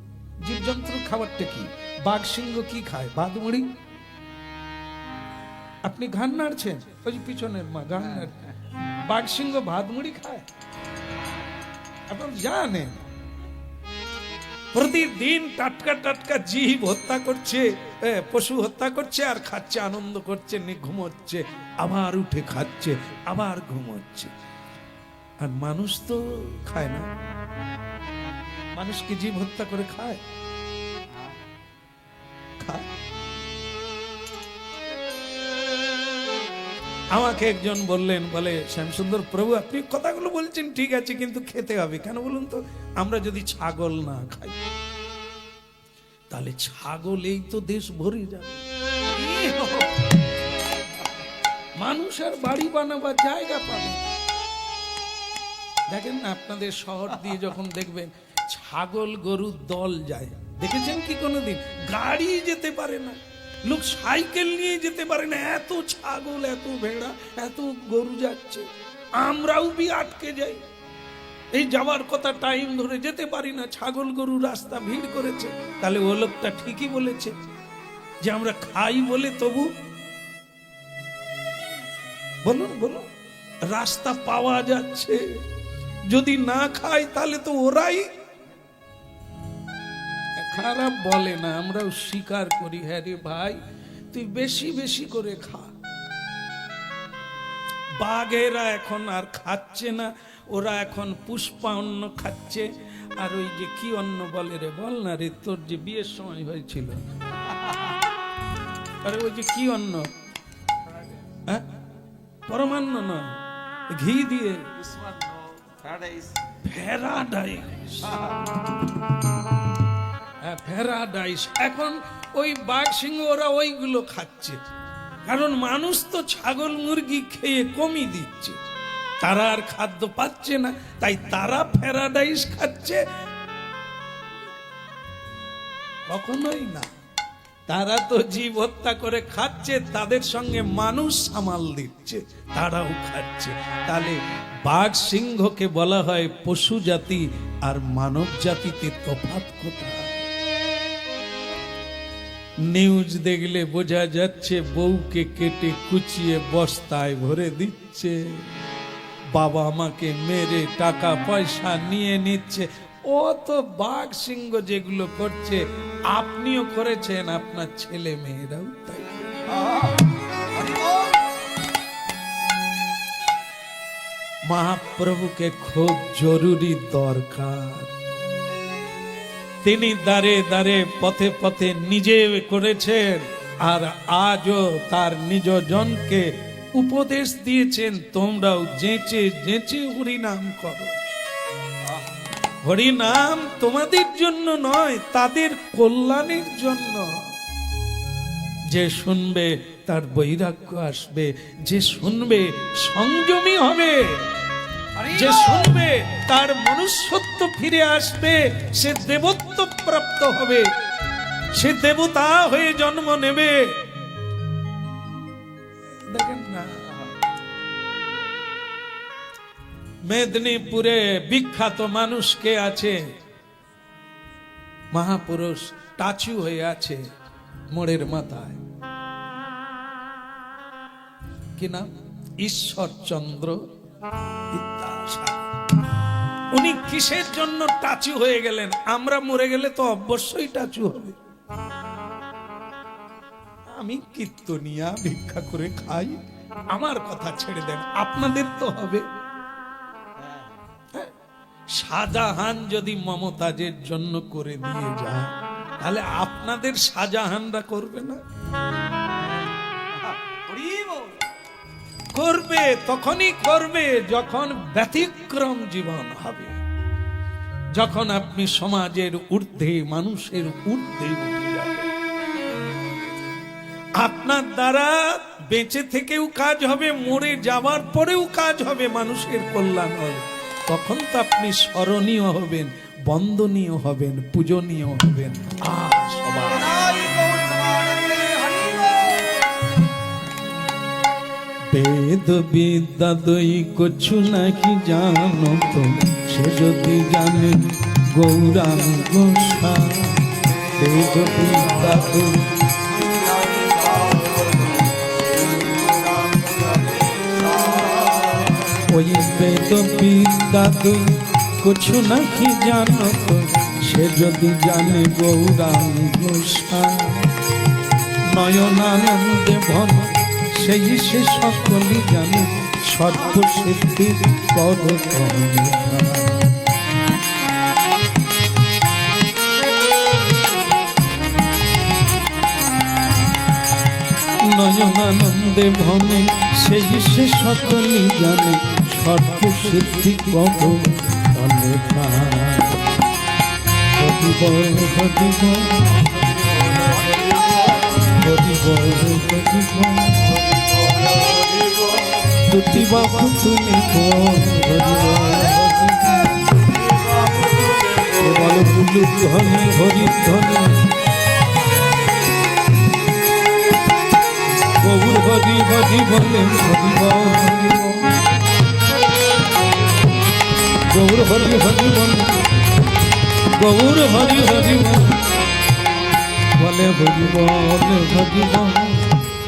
জীব জন্তুর খাবারটা কি? বাঘ সিংহ কি খায়? ভাত মুড়ি। আপনি ঘান নাড়ছেন, ওই যে পিছনের মা ঘান নাড়ছে, বাঘ সিংহ ভাত মুড়ি খায়? আপনার জানেন প্রতিদিন টাটকা টাটকা জীব হত্যা করছে, পশু হত্যা করছে আর খাচ্ছে, আনন্দ করছে, ঘুমোচ্ছে, আবার উঠে খাচ্ছে, আবার ঘুমোচ্ছে। আর মানুষ তো খায় না। মানুষকে জীব হত্যা করে খায়? খায়। আমাকে একজন বললেন, বলে শ্যামসুন্দর প্রভু আপনি কথাগুলো বলছেন ঠিক আছে, কিন্তু খেতে হবে কেন বলুন তো? আমরা যদি ছাগল না খাই তাহলে ছাগলেই তো দেশ ভরে যাবে, মানুষের বাড়ি বানাবার জায়গা পাবে। দেখেন না আপনাদের শহর দিয়ে যখন দেখবেন ছাগল গরুর দল যায়, দেখেছেন কি কোনোদিন? গাড়ি যেতে পারে না, লোক সাইকেল নিয়ে যেতে পারে না, এত ছাগল, এত ভেড়া, এত গরু যাচ্ছে। আমরাও বি আটকে যাই, এই যাওয়ার কথা টাইম ধরে যেতে পারি না, ছাগল গরু রাস্তা ভিড় করেছে। তাহলে ও লোকটা ঠিকই বলেছে যে আমরা খাই বলে তবু। বলুন বলুন, রাস্তা পাওয়া যাচ্ছে, যদি না খাই তাহলে তো ওরাই খারাপ বলে না, আমরাও স্বীকার করি, হ্যাঁ রে ভাই তুই বেশি বেশি করে খা। বাঘেরা এখন আর খাচ্ছে না, ওরা এখন পুষ্পান্ন খাচ্ছে। আর ওই যে কি অন্ন বলে রে, বল না রে, তোর যে বিয়ের সময় হয়েছিল, আরে ওই যে কি অন্ন, হ্যাঁ পরমান্ন নয়, ঘি দিয়ে প্যারাডাইস। এখন ওই বাঘ সিংহ ওরা ওইগুলো খাচ্ছে, কারণ মানুষ তো ছাগল মুরগি খেয়ে কমই দিচ্ছে, তারা আর খাদ্য পাচ্ছে না, তাই তারা প্যারাডাইস খাচ্ছে। কখনোই না, তারা তো জীব হত্যা করে খাচ্ছে, তাদের সঙ্গে মানুষ সামাল দিচ্ছে, তারাও খাচ্ছে। তাহলে বাঘ সিংহকে বলা হয় পশু জাতি, আর মানব জাতিতে তফাৎ কোথায়? নিউজ দেখলে বোঝা যাচ্ছে বউকে কেটে কুচিয়ে বস্তায় ভরে দিচ্ছে, বাবা আমাকে মেরে টাকা পয়সা নিয়ে নিচ্ছে। ও তো বাঘ সিংহ যেগুলো করছে আপনিও করেছেন, আপনার ছেলে মেয়েরাও তাই। মহাপ্রভুকে খুব জরুরি দরকার। তিনি দাঁড়ে দাঁড়ে পথে পথে নিজে করেছেন, আর আজও তার নিজ জনকে উপদেশ দিয়েছেন, তোমরাও যেচে যেচে হরিনাম করো। হরিনাম তোমাদের জন্য নয়, তাদের কল্যাণের জন্য। যে শুনবে তার বৈরাগ্য আসবে, যে শুনবে সংযমী হবে, যে শুনবে তার মনুষ্যত্ব ফিরে আসবে, সে দেবত্ব প্রাপ্ত হবে, সে দেবতা হয়ে জন্ম নেবে। দেখেন না, মেদিনীপুরে বিখ্যাত মানুষ কে আছে? মহাপুরুষ টাচু হয়ে আছে মোড়ের মাথায়, কি নাম? ঈশ্বরচন্দ্র বিদ্যাসাগর। উনি কিসের জন্য টাচু হয়ে গেলেন? আমরা মরে গেলে তো অবশ্যই টাচু হবে। আমি কীর্তনিয়া ভিক্ষা করে খাই, আমার কথা ছেড়ে দেন, আপনাদের তো হবে। শাহজাহান যদি মমতাজের জন্য করে দিয়ে যায়, তাহলে আপনাদের শাহজাহানরা করবে না? করবে, তখনই করবে যখন ব্যতিক্রম জীবন হবে, যখন আপনি সমাজের ঊর্ধ্বে, মানুষের ঊর্ধ্বে উঠে যাবেন। আপনার দ্বারা বেঁচে থেকেও কাজ হবে, মরে যাওয়ার পরেও কাজ হবে, মানুষের কল্যাণ হবে। তখন তো আপনি স্মরণীয় হবেন, বন্দনীয় হবেন, পূজনীয় হবেন। বেদ বিদ্যা দই কছু নাকি জানো তো, সে যদি জানে গৌরাঙ্গ সার। বেদ বিদ্যা দই ওই বেদ বিদ্যা দই কছু নাকি জানো তো, সে যদি জানে গৌরাঙ্গ সার। নয়নানন্দে ভন সেই সে সকলই জানে, সর্ব সিদ্ধি পদ নয়নানন্দে ভনে সেই সে সকলই জানে, সর্ব সিদ্ধি পদ দুটি বাবু তুমি বল বুলু ধ্বনি হরি ধ্বনি, গৌর হরি হরি বলে হরি গৌর হরি হরি বলে, গৌর হরি হরি বলে হরি বলে হরি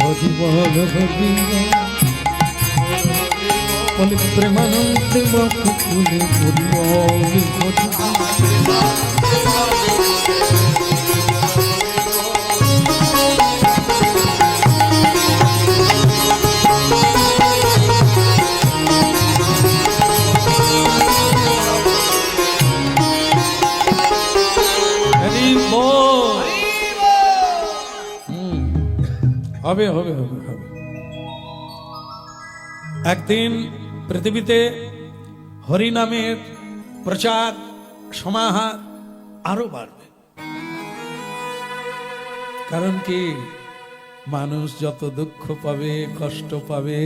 হরি বলে হরি বলে প্রেমানন্দে বাপু ফুলে হরি বলে হরি। হবে হবে হবে হবে। একদিন পৃথিবীতে হরিনামের প্রচার সমাহার আরো বাড়বে। কারণ কি, মানুষ যত দুঃখ পাবে, কষ্ট পাবে,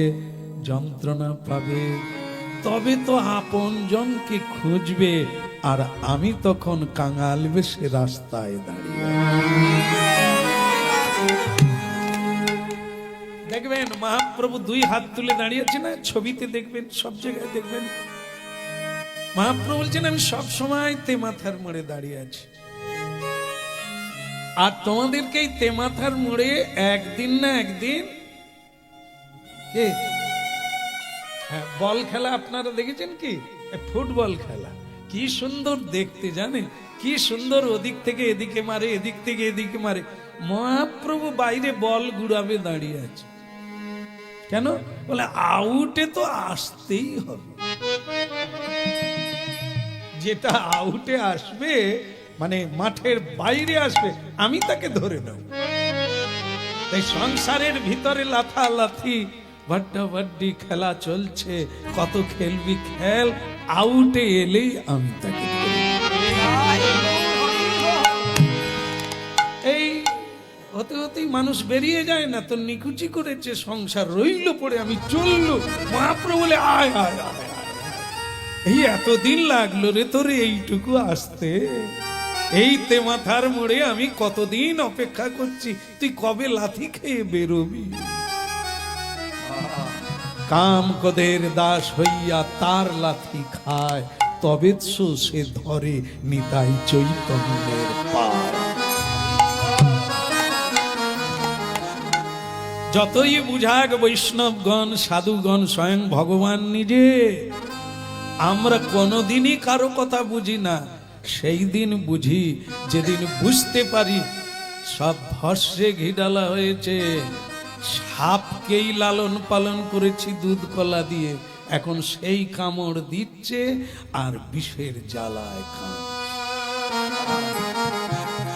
যন্ত্রণা পাবে, তবে তো আপন জনকে খুঁজবে। আর আমি তখন কাঙাল বেশে রাস্তায় দাঁড়িয়ে। দেখবেন মহাপ্রভু দুই হাত তুলে দাঁড়িয়েছে না, ছবিতে দেখবেন, সব জায়গায় দেখবেন। মহাপ্রভু বলছেন আমি সব সময় তেমাথার মোড়ে দাঁড়িয়ে আছি। আর তোমাদেরকে এই তেমাথার মোড়ে একদিন না একদিন কে, হ্যাঁ, বল খেলা আপনারা দেখেছেন কি? ফুটবল খেলা কি সুন্দর দেখতে, জানেন কি সুন্দর, ওদিক থেকে এদিকে মারে, এদিক থেকে এদিকে মারে। মহাপ্রভু বাইরে বল গুড়াবে দাঁড়িয়ে আছে। কেন? বলে আউটে তো আসতেই হবে। যেটা আউটে আসবে, মানে মাঠের বাইরে আসবে, আমি তাকে ধরে নেব। তাই সংসারের ভিতরে লাথালাথি ভাড্ডাভাড্ডি খেলা চলছে, কত খেলবি খেল, আউটে এলেই আমি তাকে ধরে নেব। এই হতে হতেই মানুষ বেরিয়ে যায় না তো, নিকুচি করেছে সংসার, রইল পড়ে, আমি চললো। মহাপ্রভু বলে আয় আয় আয়, এই এতদিন লাগলো রে তোরে এইটুকু আসতে, এই তেমাথার মোড়ে আমি কতদিন অপেক্ষা করছি, তুই কবে লাথি খেয়ে বেরোবি? কাম কদের দাস হইয়া তার লাথি খায়, তবে সে ধরে নিতাই চৈতন্যের পায়। যতই বুঝাক বৈষ্ণবগণ, সাধুগণ, স্বয়ং ভগবান নিজে, আমরা কোনোদিনই কারো কথা বুঝি না। সেই দিন বুঝি যেদিন বুঝতে পারি সব ভস্যে ঘি ডালা হয়েছে, সাপকেই লালন পালন করেছি দুধ কলা দিয়ে, এখন সেই কামড় দিচ্ছে আর বিষের জ্বালায় খান।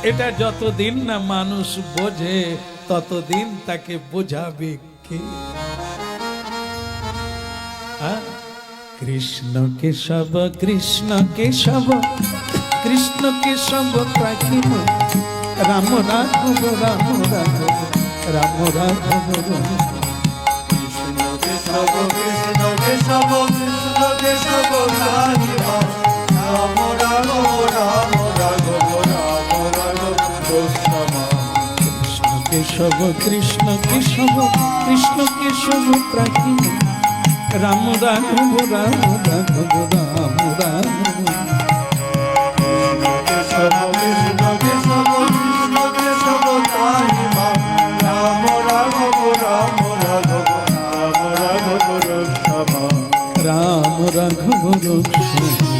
এটা যতদিন না মানুষ বোঝে, ততদিন তাকে বোঝাবে কে? কৃষ্ণ কেশব কৃষ্ণ কেশব কৃষ্ণ কেশব প্রাচীন, রাম রাঘব রাম রাঘব রাম রাঘব। কৃষ্ণ কেশব কৃষ্ণ কেশব কৃষ্ণ কেশব রাম রাঘব রাম রাঘব রাম রাঘব গোস্বামী। কৃষ্ণ কেশব কৃষ্ণ কেশব কৃষ্ণ কেশব প্রাচীন, রাম রাঘব রাম রাঘব রাম রাঘব। কেশব কৃষ্ণ কেশব কৃষ্ণ কেশব রাম রাঘব রাম রাঘব রাম রাঘব গোস্বামী। রাম রাঘব গোস্বামী,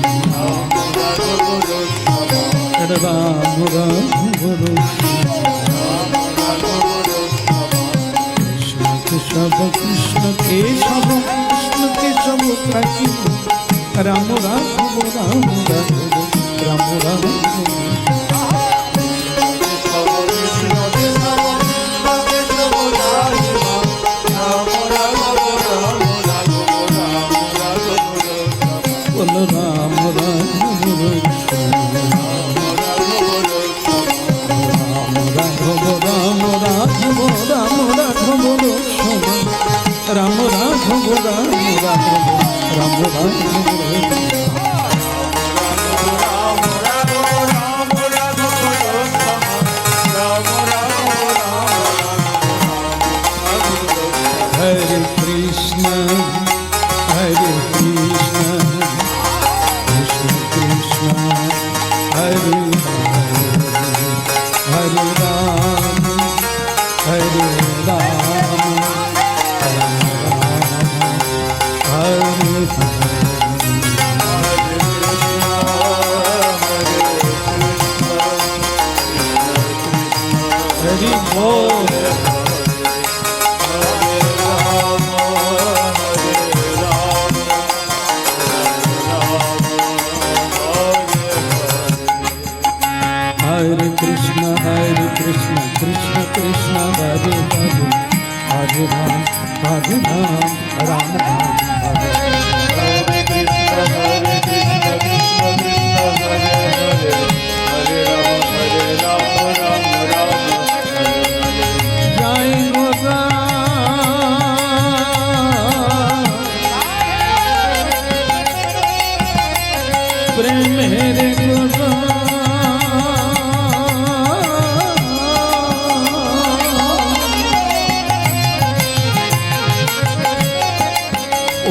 রাম রাঘব কৃষ্ণ কেশব কৃষ্ণ কেশব কৃষ্ণ কেশব প্রাচীন, রাম রাঘব রাম রাঘব রাম রাঘব। বল রাম রাঘব রাঘব রাম রাঘব রাম রাঘব রাম রাঘব রাম রাঘব রাম রাঘব। Hare Krishna, Hare Krishna, Krishna Krishna, Hare Hare, Hare Ram, Hare Ram, Ram Ram, Hare Hare, Hare Bol. হরে রাম রাম রাম হরে হরে কৃষ্ণ কৃষ্ণ কৃষ্ণ হরে হরে হরে রাম রাম রাম হরে হরে জয় গোরা প্রেমের গোরা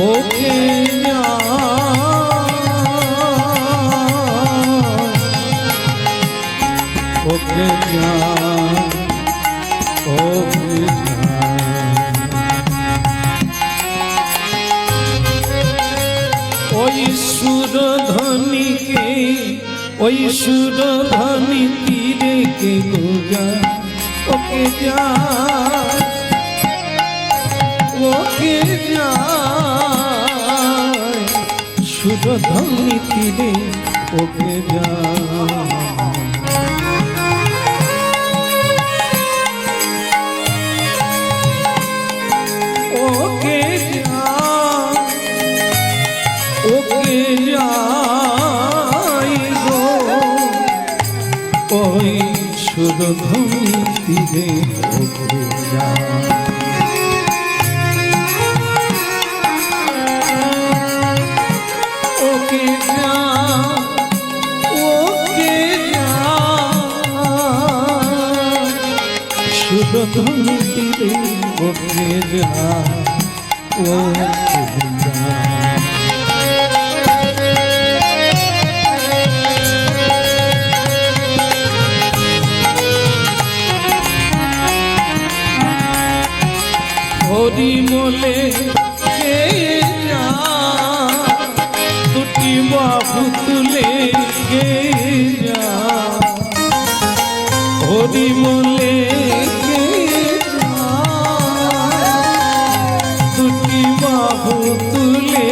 ওকে ওকে ওকে ওই সুরধ্বনিকে ওই সুরধ্বনি তীরে কে গোজা ওকে যা ওকে যা সুরধ্বনি তীরে ওকে যা ওকে যা ওকে যাই গো ওই সুরধ্বনি তীরে ওকে যা ওকে যা ওকে যা সুরধ্বনি তীরে ওকে যা ওকে যা হরি মোলে কে যা দুটি বাহু তুলে কে যা হরি মোলে কে যা দুটি বাহু তুলে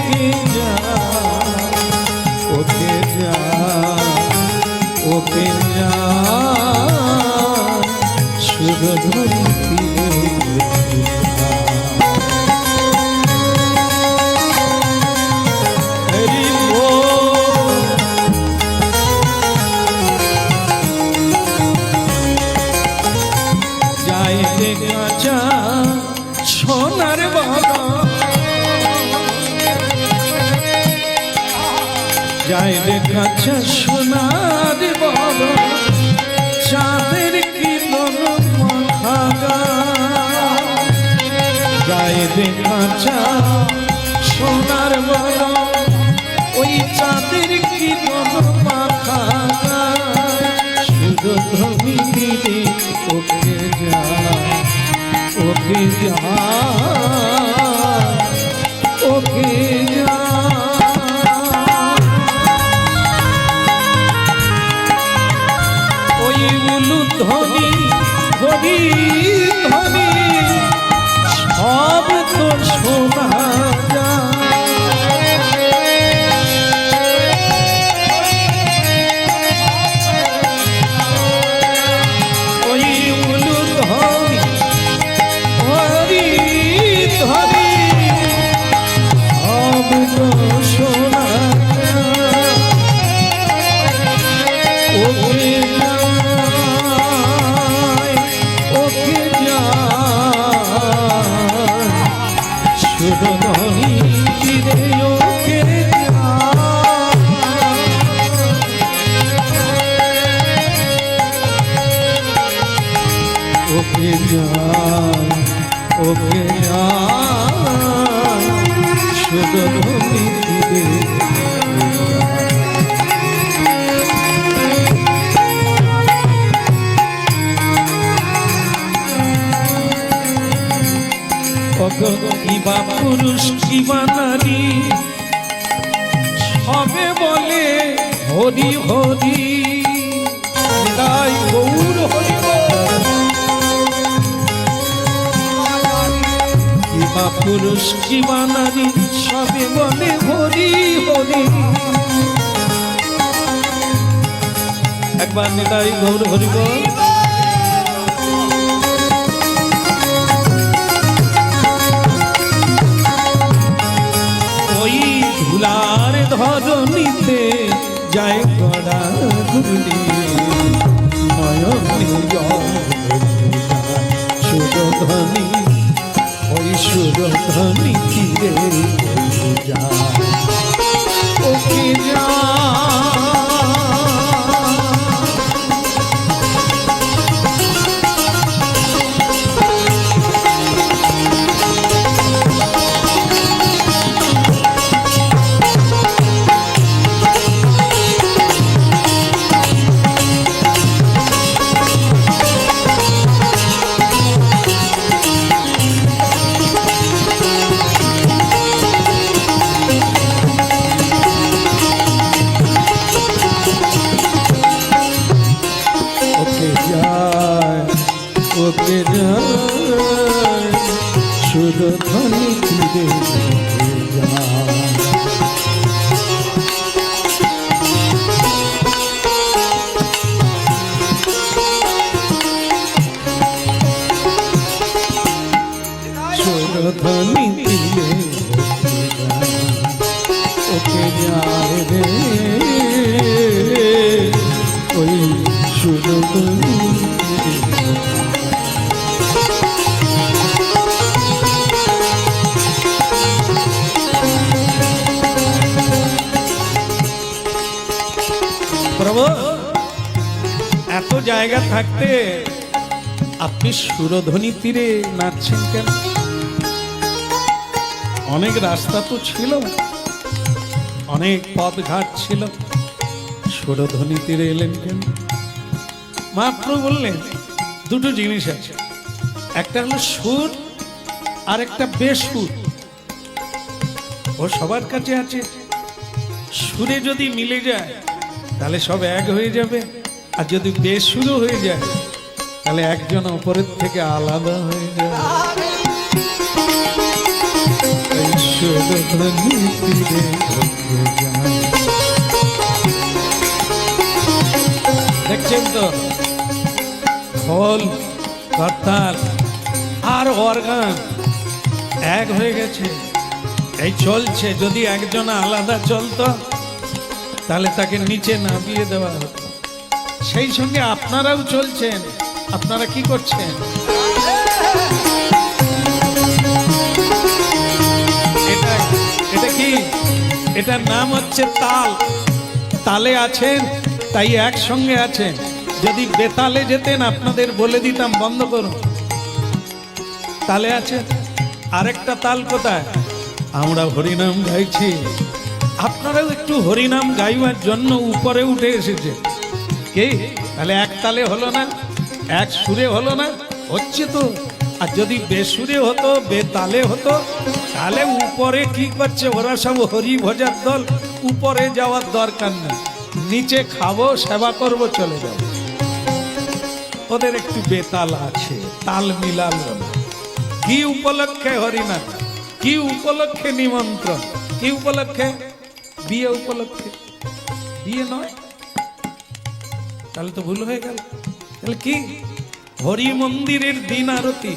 কে যা ওকে যা ওকে যা সুরধ্বনি সোনার বাবা যাই রে কাছে সোনার বাবা চাঁদের কিরণ মাখা যাই রে কাছে সোনার বাবা ওই চাঁদের কিরণ মাখা সুরধ্বনি তীরে ওকে যা ওকে যা ওকে যা ওই উলুধ্বনি হরি ধ্বনি সব তো শোনা ওই উলুধ্বনি হরি ধ্বনি সব তো শোনা ওকে যায় ওকে যায় সুরধ্বনি তীরে ওকে ওকে যায় ওকে যায় সুরধ্বনি তীরে কিবা পুরুষ কিবা নারী সবে বলে হরি হরি তাই গৌর হরি কিবা পুরুষ কিবা নারী সবে বলে হরি হরি একবার নিতাই গৌর হরি বল সুরধ্বনি, ওই সুরধ্বনি তীরে যায়, ওকে যায়। ওকে যায় সুরধ্বনি তীরে যায়। সুরধ্বনি তীরে ওকে যায় রে, ওই সুরধ্বনি প্রভু। এত জায়গা থাকতে আপনি সুরধ্বনি তীরে নাচছেন কেন? অনেক রাস্তা তো ছিল, অনেক পথঘাট ছিল, সুরধ্বনি তীরে এলেন কেন? মহাপ্রভু বললেন দুটো জিনিস আছে, একটা হলো সুর আর একটা বেসুর। ও সবার কাছে আছে। সুরে যদি মিলে যায় তাহলে সব এক হয়ে যাবে, আর যদি বেসুরও হয়ে যায় তাহলে একজন অপরের থেকে আলাদা হয়ে যাবে। দেখছেন তো খোল, করতাল আর অর্গান এক হয়ে গেছে, এই চলছে। যদি একজন আলাদা চলতো তাহলে তাকে নিচে নামিয়ে দেওয়া হতো। সেই সঙ্গে আপনারাও চলছেন। আপনারা কি করছেন? এটা কি? এটার নাম হচ্ছে তাল। তালে আছেন তাই একসঙ্গে আছেন। যদি বেতালে যেতেন আপনাদের বলে দিতাম বন্ধ করুন। তালে আছেন। আরেকটা তাল কোথায়? আমরা হরিনাম গাইছি, আপনারাও একটু হরিনাম গাইবার জন্য উপরে উঠে এসেছে। কে? তাহলে এক তালে হলো না, এক সুরে হলো না? হচ্ছে তো। আর যদি বেসুরে হতো, বেতালে হতো, তাহলে উপরে কি করছে ওরা? সব হরি ভজার দল, উপরে যাওয়ার দরকার নেই, নিচে খাবো, সেবা করবো, চলে যাবো। ওদের একটু বেতাল আছে, তাল মিলালো না। কি উপলক্ষে হরিনাম? কি উপলক্ষে নিমন্ত্রণ? কি উপলক্ষে? বিয়ে উপলক্ষে। বিয়ে নয়? তাহলে তো ভুল হয়ে গেল। তাহলে কি? হরি মন্দিরের দিন আরতি।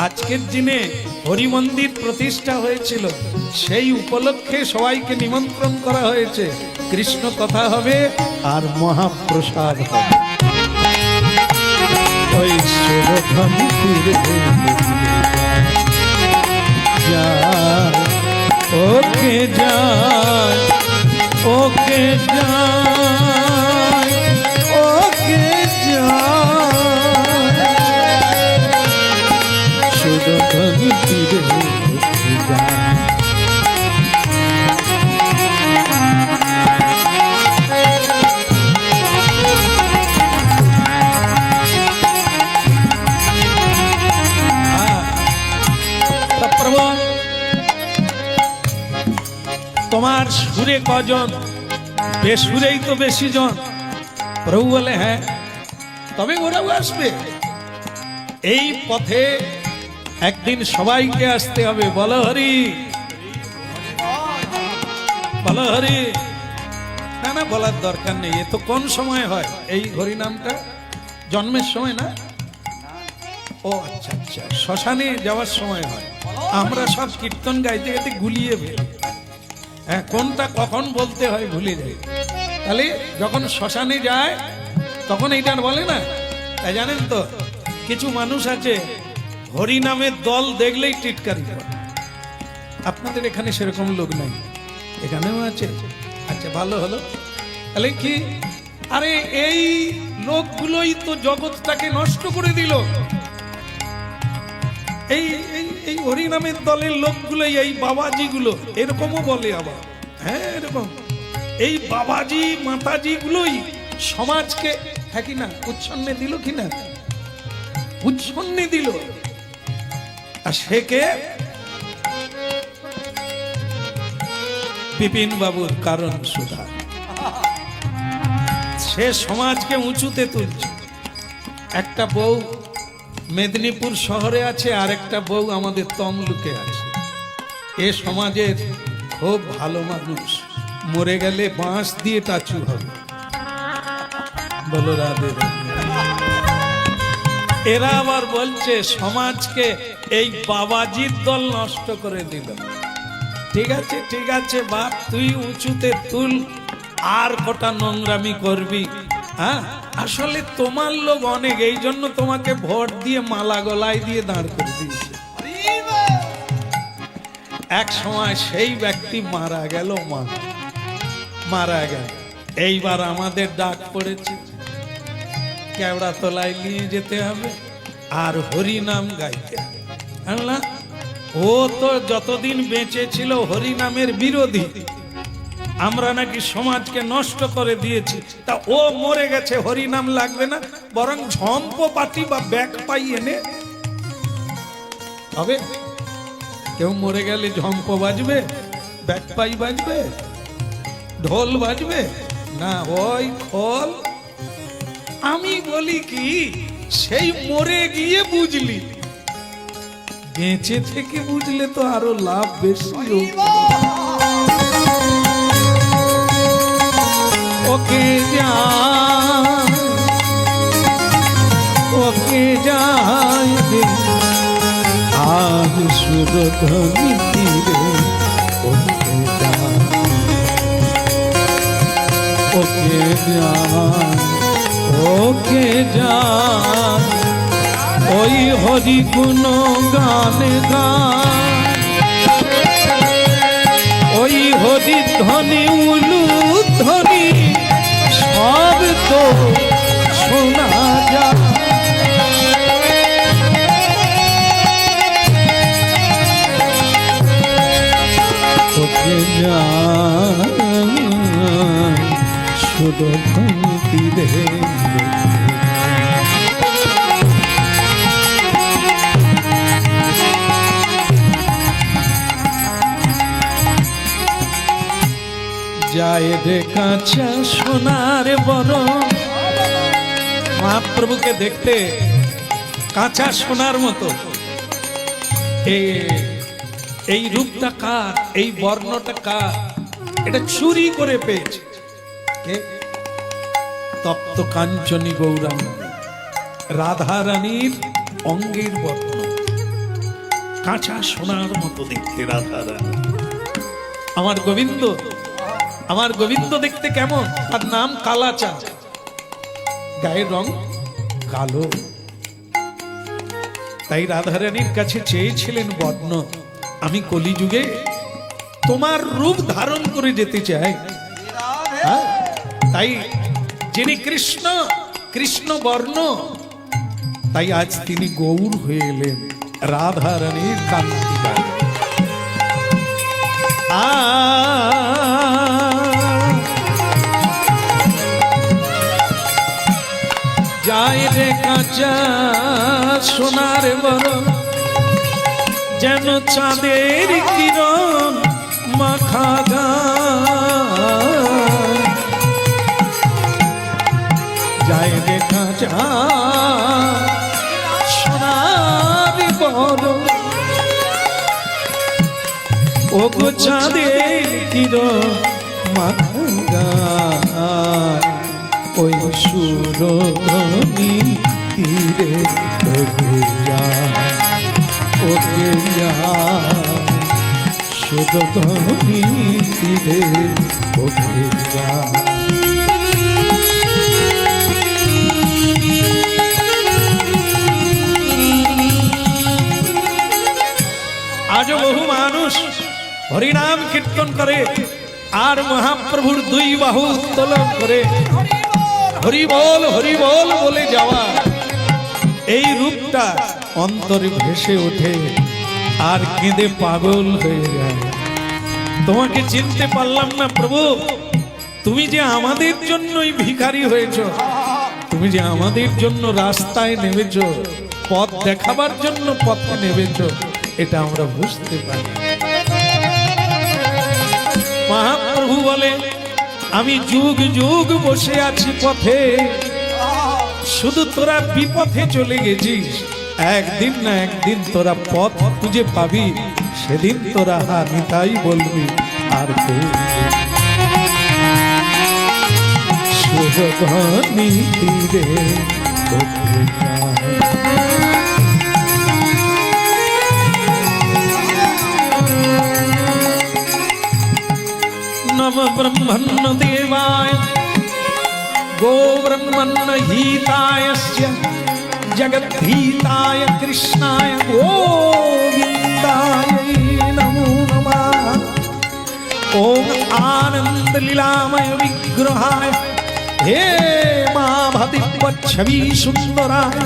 আজকের দিনে হরি মন্দির প্রতিষ্ঠা হয়েছিল, সেই উপলক্ষে সবাইকে নিমন্ত্রণ করা হয়েছে। কৃষ্ণ কথা হবে আর মহাপ্রসাদ হবে। ওই সুরধ্বনি তীরে যায়, ওকে যায়, ওকে যায়, ওকে যায়, সুরধ্বনি তীরে যায়। তোমার সুরে কজন? বেসুরেই তো বেশি জন। প্রভু বলে হ্যাঁ, তবে ওরাও আসবে। এই পথে একদিন সবাইকে আসতে হবে। বলো হরি, বলো হরি। না না, বলার দরকার নেই। এ তো কোন সময় হয় এই হরি নামটা? জন্মের সময় না? ও আচ্ছা আচ্ছা, শ্মশানে যাওয়ার সময় হয়। আমরা সব কীর্তন গাইতে গাইতে গুলিয়ে ফেলি। হ্যাঁ, কোনটা কখন বলতে হয় ভুলে যাই। তাহলে যখন শ্মশানে যায় তখন এইটার বলে না। তাই জানেন তো, কিছু মানুষ আছে হরিনামের দল দেখলেই টিটকারি করে। আপনাদের এখানে সেরকম লোক নাই, এখানেও আছে। আচ্ছা, ভালো হলো। তাহলে কি, আরে এই লোকগুলোই তো জগৎটাকে নষ্ট করে দিল। এই এই এই হরিনামের দলের লোকগুলোই, এই বাবাজি গুলো এরকমও বলে আবার। হ্যাঁ, এরকম এই বাবাজি মাতাজি গুলোই সমাজকে, হ্যাঁ কি না, উচ্ছন্নে দিল কিনা, উচ্ছন্নে দিল। আর সে কে? বিপিন বাবুর কারণ সুধা। সে সমাজকে উঁচুতে তুলছে। একটা বউ মেদিনীপুর শহরে আছে, আর একটা বউ আমাদের তমলুকে আছে। এ সমাজের খুব ভালো মানুষ, মরে গেলে বাঁশ দিয়ে টাচু হবে। বলো রাধে রাধে। এরা আবার বলছে সমাজকে এই বাবাজির দল নষ্ট করে দিল। ঠিক আছে, ঠিক আছে বাপ, তুই উঁচুতে তুল, আর কটা নোংরামি করবি। হ্যাঁ, আসলে তোমার লোক অনেক, এই জন্য তোমাকে ভোট দিয়ে মালা গলায় দিয়ে দাঁড় করে দিয়েছে। এক সময় সেই ব্যক্তি মারা গেল, মারা গেল। এইবার আমাদের ডাক পড়েছে, কেওড়া তলায় নিয়ে যেতে হবে আর হরিনাম গাইতে হবে। না, ও তো যতদিন বেঁচে ছিল হরিনামের বিরোধী, আমরা নাকি সমাজকে নষ্ট করে দিয়েছি। তা ও মরে গেছে, হরিনাম লাগবে না, বরং ঝম্প পাটি বা ব্যাক পাই এনে হবে। কেউ মরে গেলে ঝম্প বাজবে, ব্যাক পাই বাজবে, ঢোল বাজবে না, ওই খোল। আমি বলি কি, সেই মরে গিয়ে বুঝলি, বেঁচে থেকে বুঝলে তো আরো লাভ বেশি। ওকে যায়, ওকে যায় আজ সুরধনি তীরে, ওকে যায়, ওকে যায়, ওকে যায়, ওই হরি গুণ গানে গায়, ওই হরি ধ্বনি উলু ধ্বনি সব তো শোনা যায়। ওকে যায় সুরধনি তীরে, যায় রে কাঁচা সোনার বড়। মহাপ্রভুকে দেখতে কাঁচা সোনার মতো। এই রূপটা কার, এই বর্ণটা কার? এটা চুরি করে পেয়েছে কে? তপ্ত কাঞ্চনী গৌরাঙ্গ রাধা রানীর অঙ্গের বর্ণ, কাঁচা সোনার মতো দেখতে রাধা রানী। আমার গোবিন্দ, আমার গোবিন্দ দেখতে কেমন? তার নাম কালাচাঁদ, গায়ের রং কালো। তাই রাধারানীর কাছে চেয়েছিলেন বর্ণ, আমি কলিযুগে তোমার রূপ ধারণ করে যেতে চাই। তাই যিনি কৃষ্ণ, কৃষ্ণ বর্ণ, তাই আজ তিনি গৌর হয়ে এলেন রাধারানীর কান্তি গায়ে। যায় রে কাঁচা সোনার বড়, যেন চাঁদের কিরণ মাখা গায়। যায় রে কাঁচা সোনার বড়, ও গো চাঁদের কিরণ মাখা গায়। ওই সুরধনি তীরে ওকে যায়, ওকে যায় সুরধনি তীরে ওকে যায়। আজও বহু মানুষ হরিনাম কীর্তন করে আর মহাপ্রভুর দুই বাহু উত্তোলন করে হরি বল বলে যাওয়া, এই রূপটা অন্তরে ভেসে ওঠে আর কেঁদে পাগল হয়ে যায়। তোমাকে চিনতে পারলাম না প্রভু, তুমি যে আমাদের জন্যই ভিখারি হয়েছ, তুমি যে আমাদের জন্য রাস্তায় নেমেছ, পথ দেখাবার জন্য পথে নেমেছ, এটা আমরা বুঝতে পারি। মহাপ্রভু বলে আমি যুগ যুগ বসে আছি পথে, শুধু তোরা বিপথে চলে গেছিস, একদিন না একদিন তোরা পথ খুঁজে পাবি, সেদিন তোরা নিতাই বলবি আর সুরধনি তীরে नम ब्रह्मण्य देवाय गो ब्रह्मण्य हिताय जगद्धिताय कृष्णाय गोविन्दाय नमो नमः। ओम आनंद लीलामय विग्रहाय हे महाभदिपच्छवि सुंदराय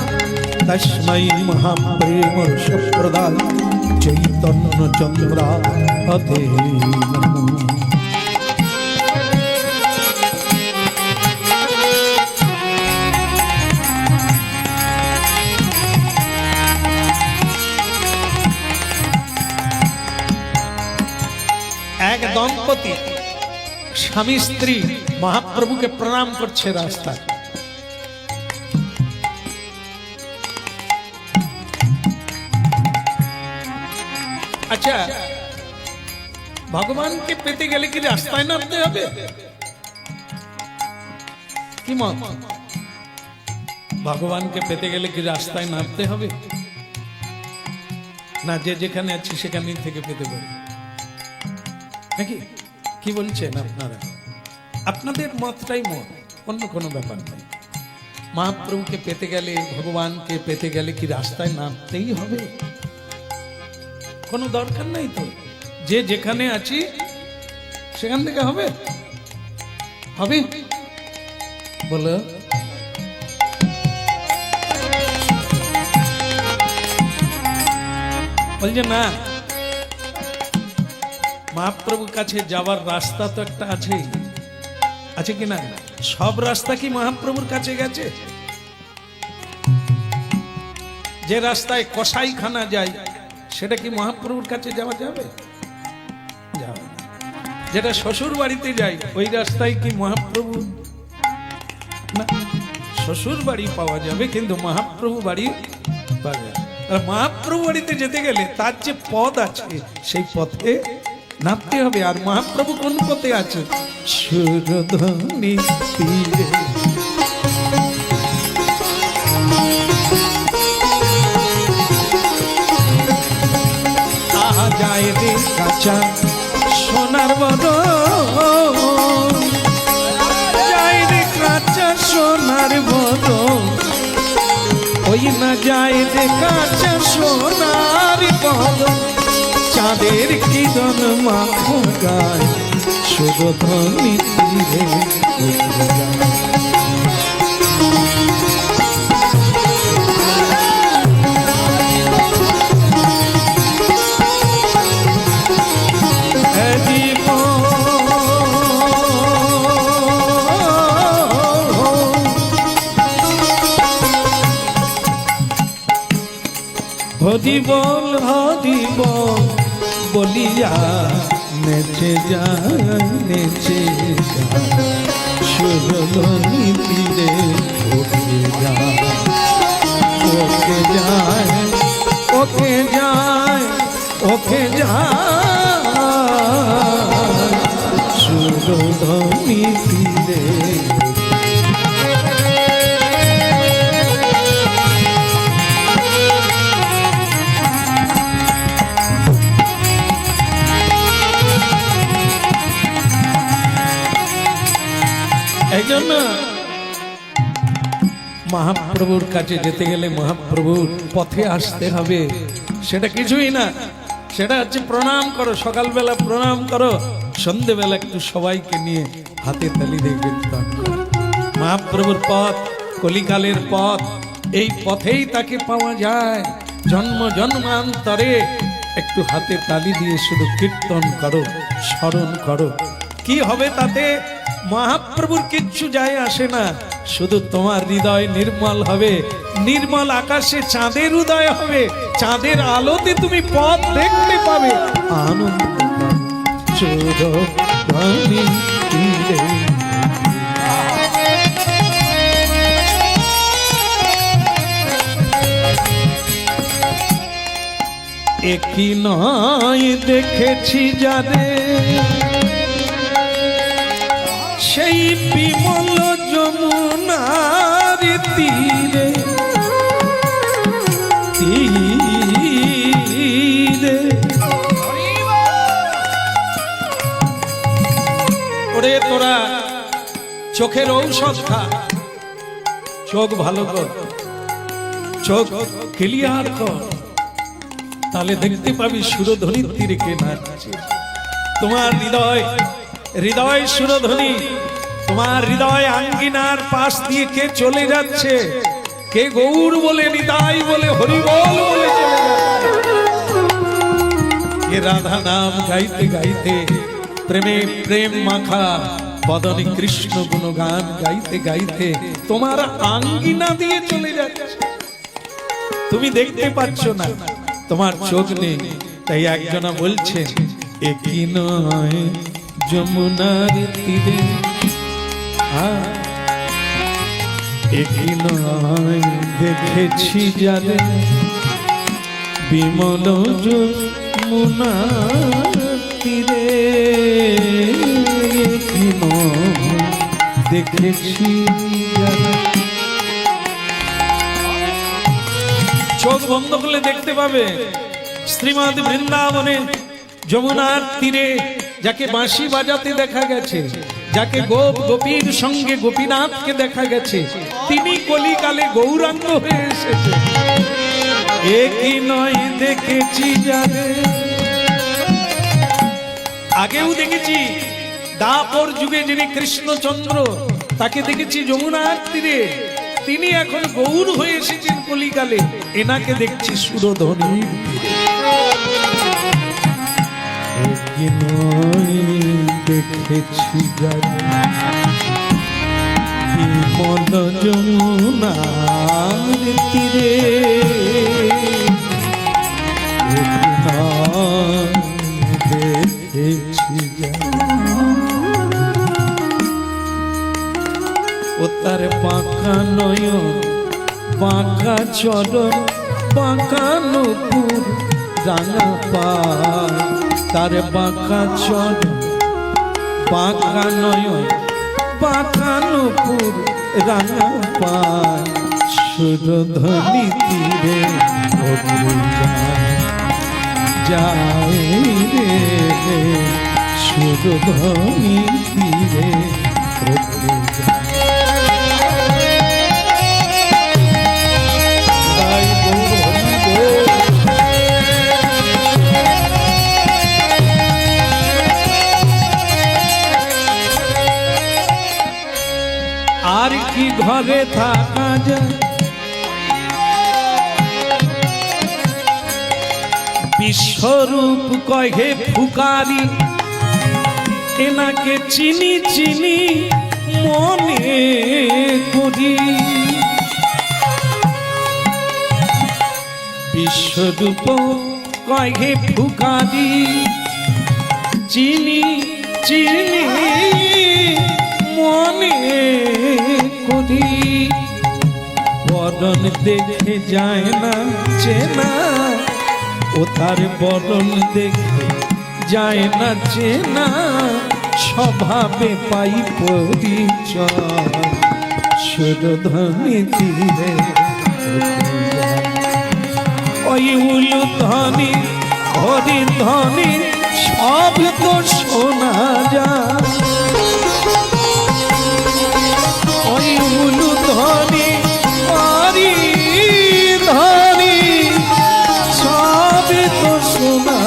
तस्मै महाप्रेम रसप्रदाय चैतन्य चंद्राय नमः। এক দম্পতি স্বামী স্ত্রী মহাপ্রভুকে প্রণাম করছে রাস্তায়। আচ্ছা, ভগবানকে পেতে গেলে কি রাস্তায় নামতে হবে? কি মত? ভগবানকে পেতে গেলে কি রাস্তায় নামতে হবে না? যে যেখানে আছে সেখানেই থেকে পেতে পারে নাকি? কি বলছেন আপনারা? আপনাদের মতটাই মত, অন্য কোনো ব্যাপার নাই। মহাপ্রভুকে পেতে গেলে, ভগবানকে পেতে গেলে কি রাস্তায় নামতেই হবে? কোনো দরকার নাই তো, যে যেখানে আছি সেখান থেকে হবে হবে বলো। বলছে না, মহাপ্রভুর কাছে যাওয়ার রাস্তা তো একটা আছেই, আছে কি না? সব রাস্তা কি মহাপ্রভুর কাছে গেছে? যে রাস্তায় কসাইখানা যায় সেটা কি মহাপ্রভুর কাছে যাওয়া যাবে? যাবে না। যেটা শ্বশুর বাড়িতে যায় ওই রাস্তায় কি মহাপ্রভু? না, শ্বশুর বাড়ি পাওয়া যাবে কিন্তু মহাপ্রভু বাড়ি পাওয়া যাবে। আর মহাপ্রভু বাড়িতে যেতে গেলে তার যে পথ আছে সেই পথে নামতে হবে। আর মহাপ্রভু কোন পথে আছে? সুরধনি তীরে। আহা যায় রে কাঁচা সোনার বদন, যায় রে কাঁচা সোনার বদন, ওই না যায় রে কাঁচা সোনার বদন, চাঁদের কিরণ মাখো গায় সুরধনি তীরে হরি বল বলিয়া নেচে যায় নেচে যায় সুরধনি তীরে ওকে যায় ওকে যায় ওকে যায় ওকে যায় সুরধনি তীরে। এই জন্য মহাপ্রভুর কাছে যেতে গেলে মহাপ্রভুর পথে আসতে হবে। সেটা কিছুই না, সেটা হচ্ছে প্রণাম করো, সকালবেলা প্রণাম করো, সন্ধেবেলা একটু সবাইকে নিয়ে হাতে তালি দিয়ে কীর্তন করো। মহাপ্রভুর পথ কলিকালের পথ, এই পথেই তাকে পাওয়া যায়। জন্ম জন্মান্তরে একটু হাতে তালি দিয়ে শুধু কীর্তন করো, স্মরণ করো। কি হবে তাতে? মহাপ্রভুর কিচ্ছু যায় আসে না, শুধু তোমার হৃদয় নির্মল হবে। নির্মল আকাশে চাঁদের উদয় হবে, চাঁদের আলোতে তুমি পথ দেখতে পাবে। আনন্দ চোরধ্বনি তীরে একই নয় দেখেছি যাদের, সেই বিমল যমুনার তীরে তীরে। ওরে তোরা চোখের ঔষধ খা, চোখ ভালো কর, চোখ ক্লিয়ার কর, তাহলে দেখতে পাবি সুরধ্বনির তীরে কে নাচছে। তোমার হৃদয় হৃদয় সুরধ্বনি, তোমার হৃদয় আঙ্গিনার পাশ দিয়ে কে চলে যাচ্ছে, কে গৌর বলে, নিতাই বলে, হরিবল বলে চলে যাচ্ছে, কে রাধা নাম গাইতে গাইতে প্রেমে প্রেম মাখা বদনে কৃষ্ণ গুণগান গাইতে গাইতে তোমার আঙ্গিনা দিয়ে চলে যাচ্ছে। তুমি দেখতে পাচ্ছ না, তোমার চোখ নেই। তাই একজনা বলছে একই নয় যমুনার তীরে, একই নয় দেখেছি যারে, বিমল যমুনার তীরে একই নয় দেখেছি যারে। চোখ বন্ধ করলে দেখতে পাবে শ্রীমদ বৃন্দাবনে যমুনার তীরে যাকে বাঁশি বাজাতে দেখা গেছে, যাকে গোপ গোপীর সঙ্গে গোপীনাথকে দেখা গেছে, তিনি কলিকালে গৌরাঙ্গ হয়ে এসেছে। একই নয় দেখেছি যারে, আগেও দেখেছি দাপর যুগে যিনি কৃষ্ণচন্দ্র, তাকে দেখেছি যমুনার তীরে, তিনি এখন গৌর হয়ে এসেছেন কলিকালে, এনাকে দেখছি সুরধ্বনির তীরে। একই নয় দেখেছি যারে, বিমল যমুনার তীরে একই নয় দেখেছি যারে। ও তার বাঁকা নয়ন, বাঁকা চরণ, বাঁকা নুপুর, রাঙা পায়, তার বাঁকা চরণ, বাঁকা নয়ন, বাঁকা নুপুর, রাঙা পায়, সুরধ্বনি তীরে যায় রে, সুরধ্বনি তীরে আর কি ঘরে থাকা যায়, বিশ্বরূপ কহে ফুকারি, এনাকে চিনি চিনি মনে করি। বিশ্বরূপ কহে ফুকারি, চিনি চিনি মনে করি। বরণ দেখে যায় না চেনা, ও তার বরণ দেখে যায় না চেনা, স্বভাবে পাই পরিচয়, সুরধ্বনি তীরে ওই উলুধ্বনি হরিধ্বনি সব তো শোনা যায়। ওই উলুধ্বনি হরিধ্বনি সব তো শোনা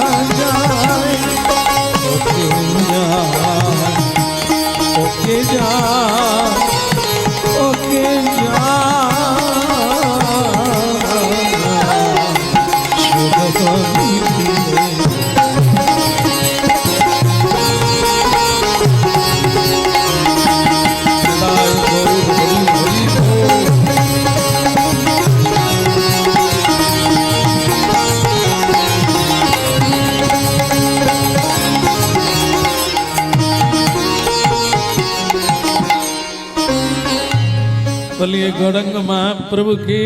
বলিয়ে গৌরাঙ্গ মহাপ্রভু কি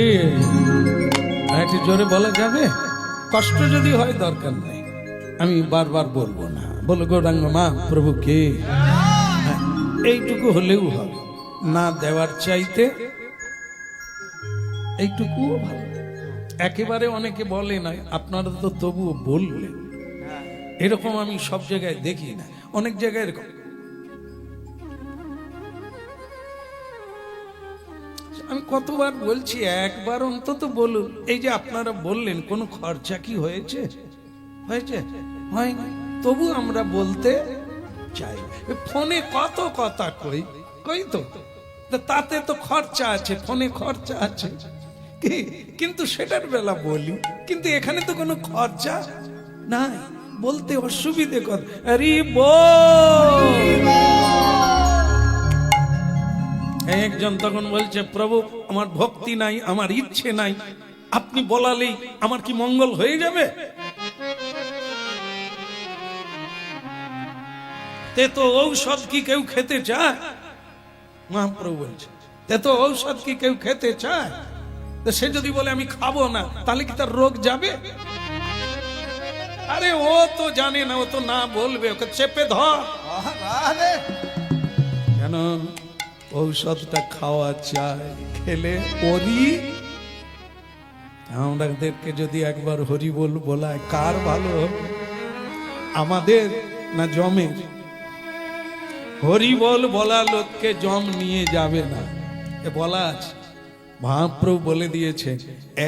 একটু জোরে বলা যাবে? কষ্ট যদি হয় দরকার নেই, আমি বারবার বলবো না। বলো গৌরাঙ্গ মহাপ্রভু কি। হ্যাঁ, এইটুকু হলেও হবে, না দেওয়ার চাইতে এইটুকুও ভালো। একেবারে অনেকে বলে না, আপনারা তো তবুও বললেন। এরকম আমি সব জায়গায় দেখি না, অনেক জায়গায় এরকম। আমি কতবার বলছি, একবার অন্তত বলুন। এই যে আপনারা বললেন, কোনো খরচা কি হয়েছে? হয়েছে? হয়নি, তবু আমরা বলতে চাই। ফোনে কত কথা কই কই তো, তাতে তো খরচা আছে, ফোনে খরচা আছে, কিন্তু সেটার বেলা বলি। কিন্তু এখানে তো কোনো খরচা নাই, বলতে অসুবিধে কর। আরে একজন তখন বলছে, প্রভু আমার ভক্তি নাই, আমার ইচ্ছে নাই, আপনি বলালেই আমার কি মঙ্গল হয়ে যাবে? তে তো ঔষধ কি কেউ খেতে চায়? মহাপ্রভু বলছে, তে তো ঔষধ কি কেউ খেতে চায়? তো সে যদি বলে আমি খাবো না, তাহলে কি তার রোগ যাবে? আরে ও তো জানে না, ও তো না বলবে, ওকে চেপে ধর। কেন ঔষধটা খাওয়া চাই, খেলে ওরই। আমাদেরকে যদি একবার হরি বল বলায়, কার ভালো হবে? আমাদের না জমের? হরি বল বলা লোককে জম নিয়ে যাবে না, এ বলা আছে। মহাপ্রভু বলে দিয়েছে,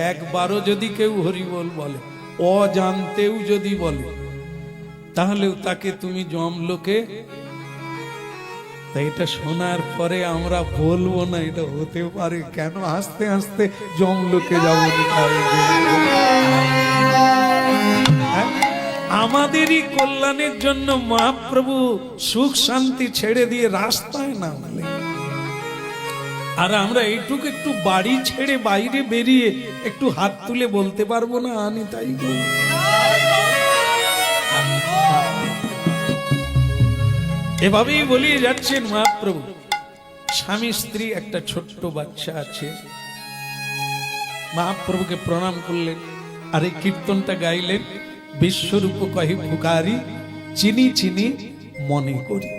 একবারও যদি কেউ হরি বল বলে, অজান্তেও যদি বলে, তাহলেও তাকে তুমি জম লোকে। তাই এটা শোনার পরে আমরা বলবো না, এটা হতে পারে। কেন আস্তে আস্তে জম লোকে যাবো? আমাদেরই কল্যাণের জন্য মহাপ্রভু সুখ শান্তি ছেড়ে দিয়ে রাস্তায় নামলেন। আর আমরা এইটুকু একটু বাড়ি ছেড়ে বাইরে বেরিয়ে একটু হাত তুলে বলতে পারবো না, আনি তাই গো। এভাবেই বলিয়ে যাচ্ছেন মহাপ্রভু। স্বামী স্ত্রী, একটা ছোট্ট বাচ্চা আছে। মহাপ্রভুকে প্রণাম করলেন, আর এই কীর্তনটা গাইলেন, বিশ্বরূপ কহি পুকারি, চিনি চিনি মনে করি।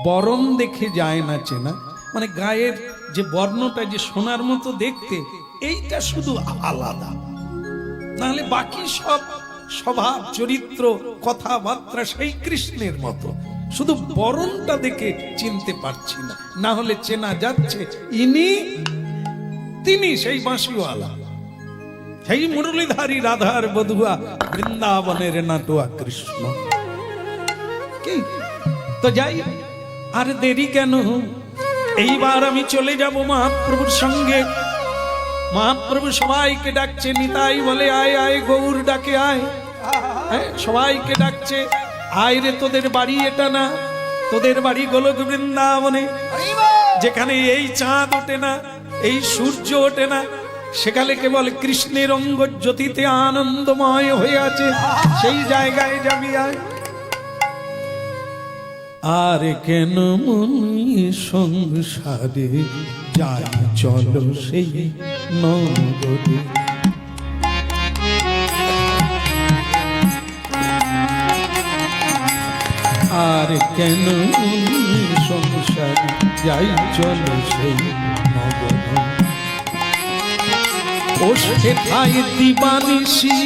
বরণ দেখে যায় না চেনা, মানে গায়ের যে বর্ণটা যে সোনার মতো দেখতে, এইটা শুধু আলাদা, নাহলে বাকি সব স্বভাব চরিত্র কথাবার্তা সেই কৃষ্ণের মতো। শুধু বরণটা দেখে চিনতে পারছি না, না হলে চেনা যাচ্ছে ইনি তিনি, সেই বাঁশিওয়ালা, সেই মুরলীধারী রাধার বধুয়া, বৃন্দাবনের নাটুয়া কৃষ্ণ। কি তো যাই, আর দেরি কেন? এইবার আমি চলে যাব মহাপ্রভুর সঙ্গে। মহাপ্রভু সবাইকে ডাকছে, নিতাই বলে আয় আয়, গৌর ডাকে আয়। সবাইকে ডাকছে, আয় রে, তোদের বাড়ি এটা না, তোদের বাড়ি গোলক বৃন্দাবনে, যেখানে এই চাঁদ ওঠে না, এই সূর্য ওঠে না, সেখানে কেবল কৃষ্ণের অঙ্গ জ্যোতিতে আনন্দময় হয়ে আছে, সেই জায়গায় যাবি আয়। আর কেন মনি সংসারে যাই, চলো সেই নগরে। আর কেন মনি সংসারে যাই, চলো সেই নগরে। ও সেথায় দিবানিশি,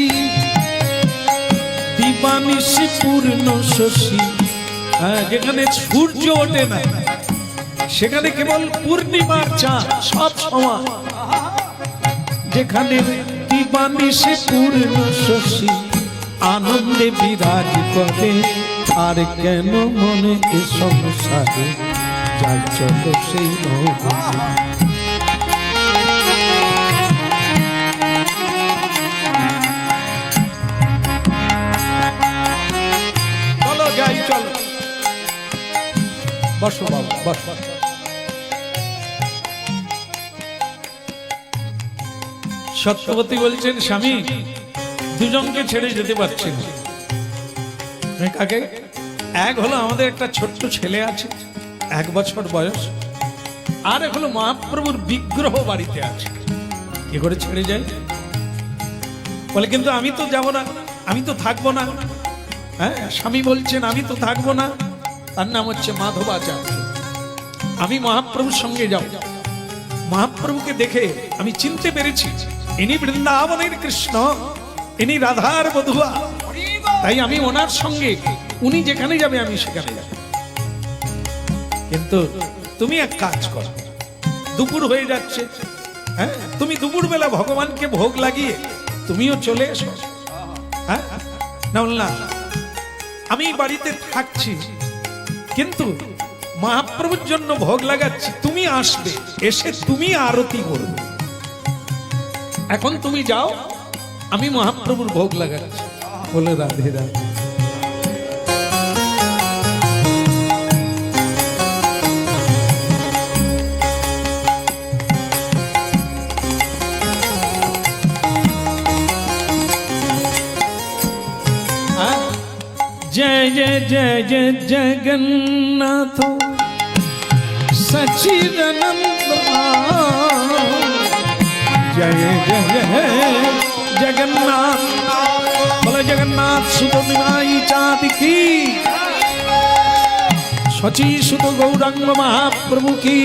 দিবানিশি পূর্ণ শশী, যেখানে সূর্য ওঠে না, সেখানে কেবল পূর্ণিমার চাঁদ সব সময়। যেখানে দিবানিশি পূর্ণ শশী, আনন্দে বিরাজ করে। আর কেন মনে এ সংসারে যাই, চলো সেই নগরে। চলো যাই, চলো। বসো বাবু, বসো। সত্যবতী বলছেন, স্বামী দুজনকে ছেড়ে যেতে পারছি না। কাকে? এক হলো আমাদের একটা ছোট্ট ছেলে আছে, 1 বছর বয়স, আর হলো মহাপ্রভুর বিগ্রহ বাড়িতে আছে, কি করে ছেড়ে যায়? বলে কিন্তু আমি তো যাব না, আমি তো থাকবো না। হ্যাঁ, স্বামী বলছেন আমি তো থাকবো না। তার নাম হচ্ছে মাধবাচার্য। আমি মহাপ্রভুর সঙ্গে যাব। মহাপ্রভুকে দেখে আমি চিনতে পেরেছি ইনি বৃন্দাবনের কৃষ্ণ, ইনি রাধার বধুয়া। তাই আমি ওনার সঙ্গে, উনি যেখানে যাবে আমি সেখানে যাব। কিন্তু তুমি এক কাজ করো, দুপুর হয়ে যাচ্ছে, হ্যাঁ, তুমি দুপুর বেলা ভগবানকে ভোগ লাগিয়ে তুমিও চলে এসো। হ্যাঁ না, বললাম আমি বাড়িতে থাকছি, কিন্তু মহাপ্রভুর জন্য ভোগ লাগাচ্ছি, তুমি আসবে, এসে তুমি আরতি করবে। এখন তুমি যাও, আমি মহাপ্রভুর ভোগ লাগাচ্ছি। বলে রাধে রাধে। जय जय जय जय जगन्नाथ सच्चिदानंद, जय जय जय जगन्नाथ, बोले जगन्नाथ सुत निमाई चाँद की, सची सुत गौरांग महाप्रभु की।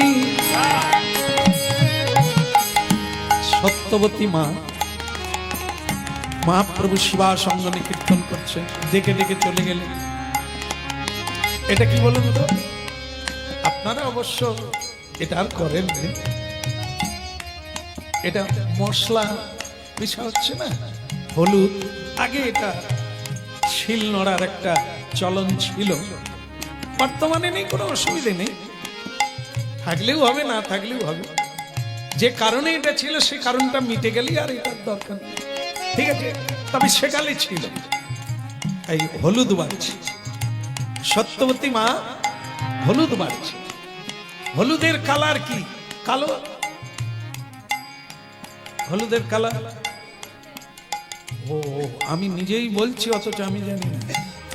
सत्यवती माँ মহাপ্রভু শিবা সঙ্গনে কীর্তন করছে, ডেকে ডেকে চলে গেলেন। এটা কি বলুন তো? আপনারা অবশ্য এটা আর করেন, এটা মশলা পিছা হচ্ছে না, হলুদ। আগে এটা শিল নোড়ার একটা চলন ছিল, বর্তমানে নেই, কোনো অসুবিধে নেই, থাকলেও হবে না থাকলেও হবে। যে কারণে এটা ছিল সে কারণটা মিটে গেলেই আর এটার দরকার নেই, ঠিক আছে? তবে সেকালে ছিল। এই হলুদ বাড়ছে, সত্যবতী মা হলুদ বাড়ছে। হলুদের কালার কি? কালো। হলুদের কালার, ও আমি নিজেই বলছি অথচ আমি জানি না।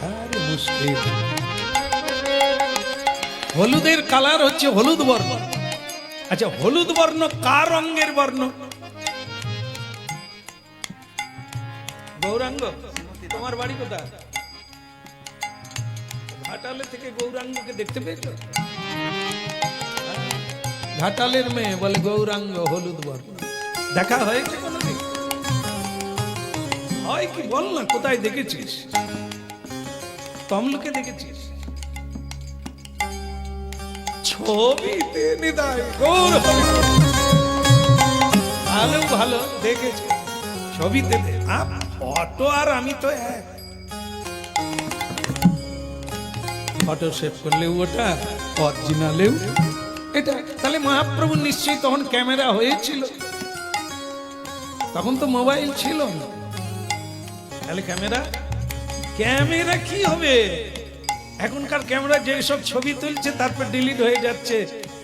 আরে মুশকিল। হলুদের কালার হচ্ছে হলুদ বর্ণ। আচ্ছা, হলুদ বর্ণ কার রঙের বর্ণ? গৌরাঙ্গ, তোমার বাড়ি কোথায়? ঘাটালে থেকে গৌরাঙ্গকে দেখতে পেয়েছো? ঘাটালের মেয়ে বলে গৌরাঙ্গ হলুদ বর্ণ। দেখা হয়েছে কোনোদিন? হয় কি বল না, কোথায় দেখেছিস? তমলুকে দেখেছিস? ছবিতে নিতাই গৌর ভালো ভালো দেখেছি, ছবিতে। ফটো আর আমি তো এক, ফটো সেভ করলেও ওটা, অরিজিনালেও এটা। তাহলে মহাপ্রভু নিশ্চয়ই তখন ক্যামেরা হয়েছিল, তখন তো মোবাইল ছিল না। তাহলে ক্যামেরা ক্যামেরা কি হবে? এখনকার ক্যামেরা যেসব ছবি তুলছে তারপর ডিলিট হয়ে যাচ্ছে,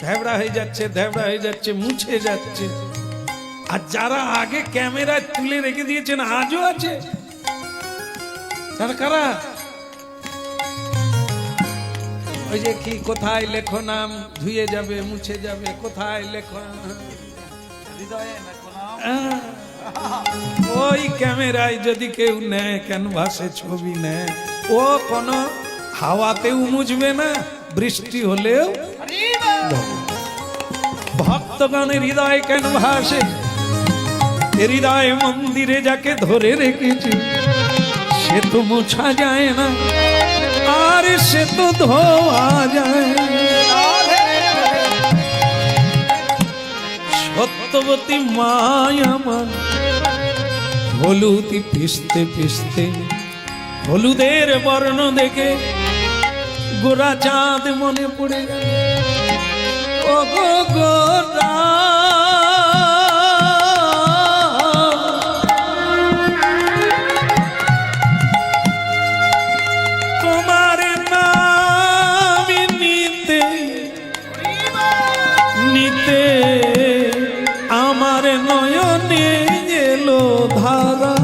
ধ্যাবড়া হয়ে যাচ্ছে, ধ্যাবড়া হয়ে যাচ্ছে, মুছে যাচ্ছে। আর যারা আগে ক্যামেরা তুলে রেখে দিয়েছেন আজও আছে, তারা কারা? ওই যে কি, কোথায় লেখো নাম, ধুয়ে যাবে মুছে যাবে, কোথায় লেখো ওই ক্যামেরায় যদি কেউ নেয়, ক্যানভাসে ছবি নেয়, ও কোনো হাওয়াতেও মুছবে না, বৃষ্টি হলেও। ভক্তগণের হৃদয় ক্যানভাসে, হৃদয় মন্দিরে যাকে ধরে রেখেছে সে তো মোছা যায় না, আর সে তো ধোয়া যায়। সত্যবতী মায়া আমার হলুদি পিষতে পিষতে, হলুদের বর্ণ দেখে গোরা চাঁদ মনে পড়ে গেল। ও গো গোরা, তোমার নাম নিতে নিতে আমার নয়নে এলো ধারা।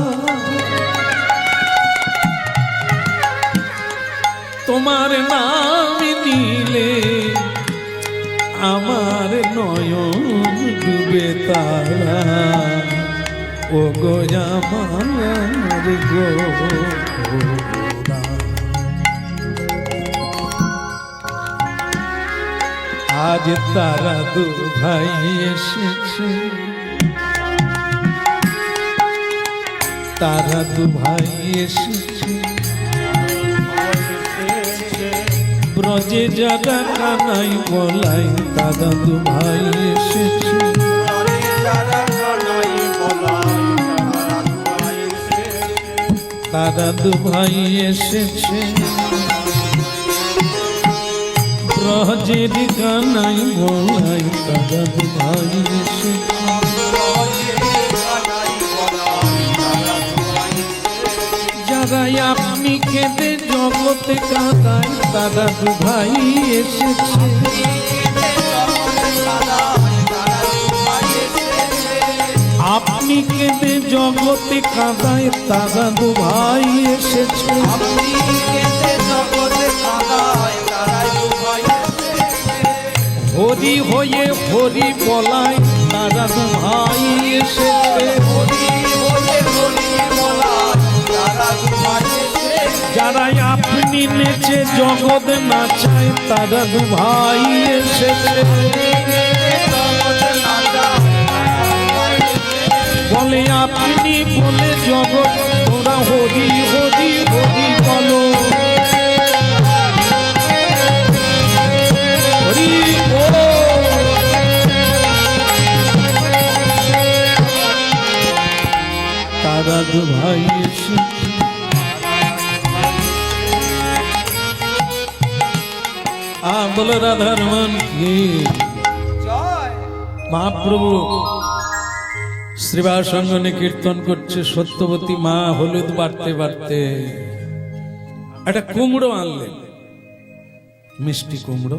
তোমার নাম নিলে আমার নয়ন ডুবে তারা ও গো আমার গো আজ তারা দু ভাই এসেছে তারা দু ভাই এসেছে ব্রজে যারা কানাই বলাই তারা দু ভাই এসেছে তারা দু ভাই এসেছে ব্রজের কানাই বলাই তারা দু ভাই এসেছে যারা আপনি কেঁদে জগতে কাঁদায় তারা দু ভাই এসেছে আপনি কেঁদে জগতে কাঁদায় তারা দু ভাই এসেছে হরি হয়ে হরি বলায় তারা দু ভাই এসেছে যারা আপনি নেচে জগৎ নাচায় তারা দু ভাই এসেছে বলে আপনি বলে জগৎ তোরা হরি হরি হরি বলো হরি তারা দু ভাই এসেছে বলো রাধারমন কি মহাপ্রভু শ্রীবাস অঙ্গনে কীর্তন করছে সত্যবতী মা হলুদ বাড়তে বাড়তে একটা কুমড়ো আনলেন মিষ্টি কুমড়ো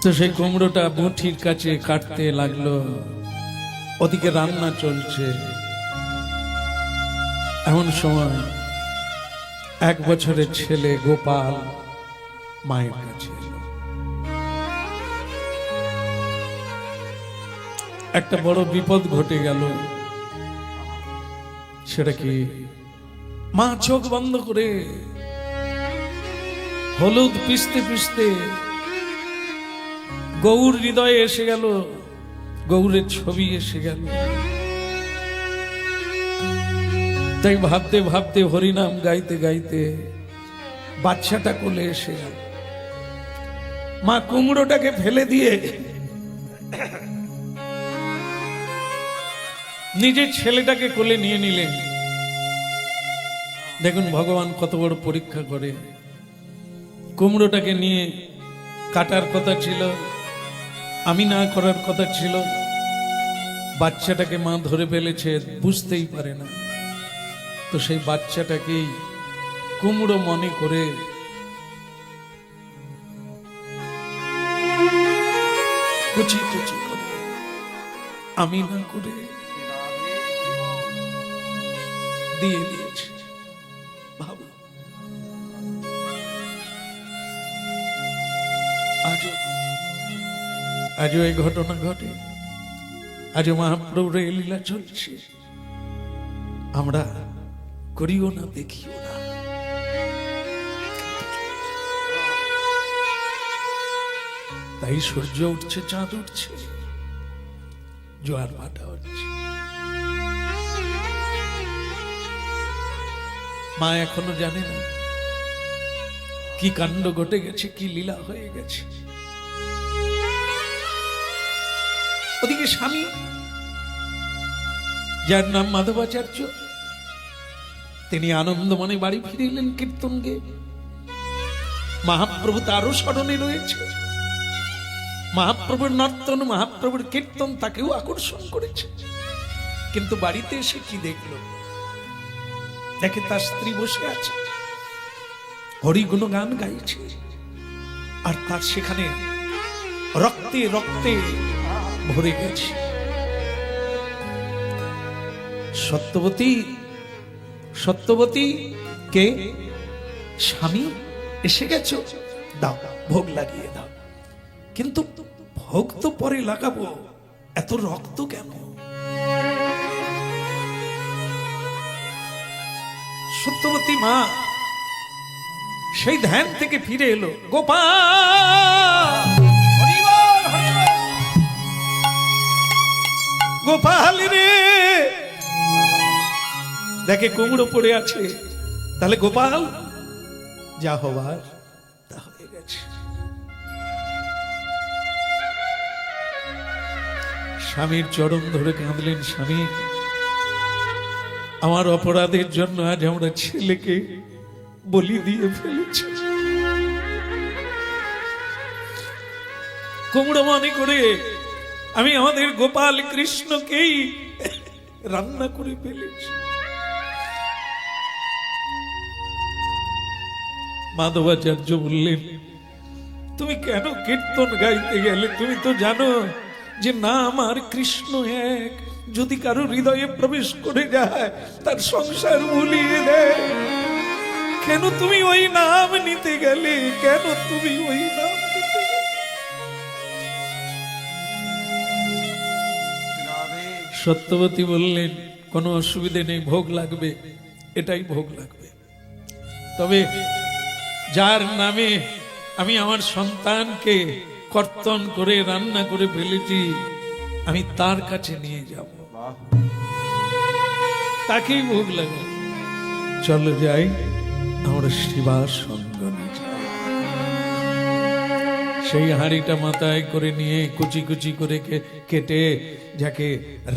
তো সেই কুমড়োটা মুঠির কাছে কাটতে লাগলো ওদিকে রান্না চলছে এমন সময় 1 বছরের ছেলে গোপাল মায়ের কাছে এলো একটা বড় বিপদ ঘটে গেল সেটা কি মা চোখ বন্ধ করে হলুদ পিষতে পিষতে গৌর হৃদয়ে এসে গেল গৌরের ছবি এসে গেল তাই ভাবতে ভাবতে হরিনাম গাইতে গাইতে বাচ্চাটা কোলে এসে গেল মা কুমড়োটাকে ফেলে দিয়ে নিজের ছেলেটাকে কোলে নিয়ে নিলেন দেখুন ভগবান কত বড় পরীক্ষা করে কুমড়োটাকে নিয়ে কাটার কথা ছিল আমি না করার কথা ছিল বাচ্চাটাকে মা ধরে ফেলেছে বুঝতেই পারে না তো সেই বাচ্চাটাকেই কুমড়ো মনে করে কুচি কুচি করে আমি না করে দিয়ে দিয়েছে ভাবো আজও এই ঘটনা ঘটে আজও মহাপ্রভুর এই লীলা চলছে আমরা করিও না দেখিও না তাই সূর্য উঠছে চাঁদ উঠছে জোয়ার ভাটা হচ্ছে মা এখনো জানে না কি কাণ্ড ঘটে গেছে কি লীলা হয়ে গেছে ওদিকে স্বামী যার নাম মাধবাচার্য তিনি আনন্দ মনে বাড়ি ফিরিলেন কীর্তন গে মহাপ্রভু তারও স্মরণে রয়েছে মহাপ্রভুর নর্তন মহাপ্রভুর কীর্তন তাকেও আকর্ষণ করেছে কিন্তু বাড়িতে এসে কি দেখলো দেখে তার স্ত্রী বসে আছে হরিগুণ গান গাইছে আর তার সেখানে রক্তে রক্তে ভরে গেছে সত্যবতী সত্যবতী কে স্বামী এসে গেছো, দাও ভোগ লাগিয়ে দাও। কিন্তু ভোগ তো পরে লাগাবো, এত রক্ত কেন? সত্যবতী মা সেই ধ্যান থেকে ফিরে এলো। গোপাল, গোপাল রে, দেখে কুমড়ো পড়ে আছে। তাহলে গোপাল, যা হবার তা হয়ে গেছে। স্বামীর চরণ ধরে কাঁদলেন, স্বামী আমার অপরাধের জন্য আজ আমরা ছেলেকে বলি দিয়ে ফেলেছি। কুমড়ো মনে করে আমি আমাদের গোপাল কৃষ্ণকেই রান্না করে ফেলেছি। মাধবাচার্য বললেন, তুমি কেন কীর্তন গাইতে গেলে? তুমি তো জানো যে নাম আর কৃষ্ণ এক, যদি কারো হৃদয়ে প্রবেশ করে যায় তার সংসার ভুলিয়ে দেয়। কেন তুমি ওই নাম নিতে গেলে? কেন তুমি ওই নাম নিতে গেলে? সত্যবতী বললেন, কোনো অসুবিধে নেই, ভোগ লাগবে, এটাই ভোগ লাগবে। তবে যার নামে আমি আমার সন্তানকে কর্তন করে রান্না করে ফেলেছি, আমি তার কাছে নিয়ে যাব, তাকেই ভোগ লাগে। চলো যাই, আমরা শিবার সঙ্গনে যাই। সেই হাঁড়িটা মাথায় করে নিয়ে কুচি কুচি করে কেটে যাকে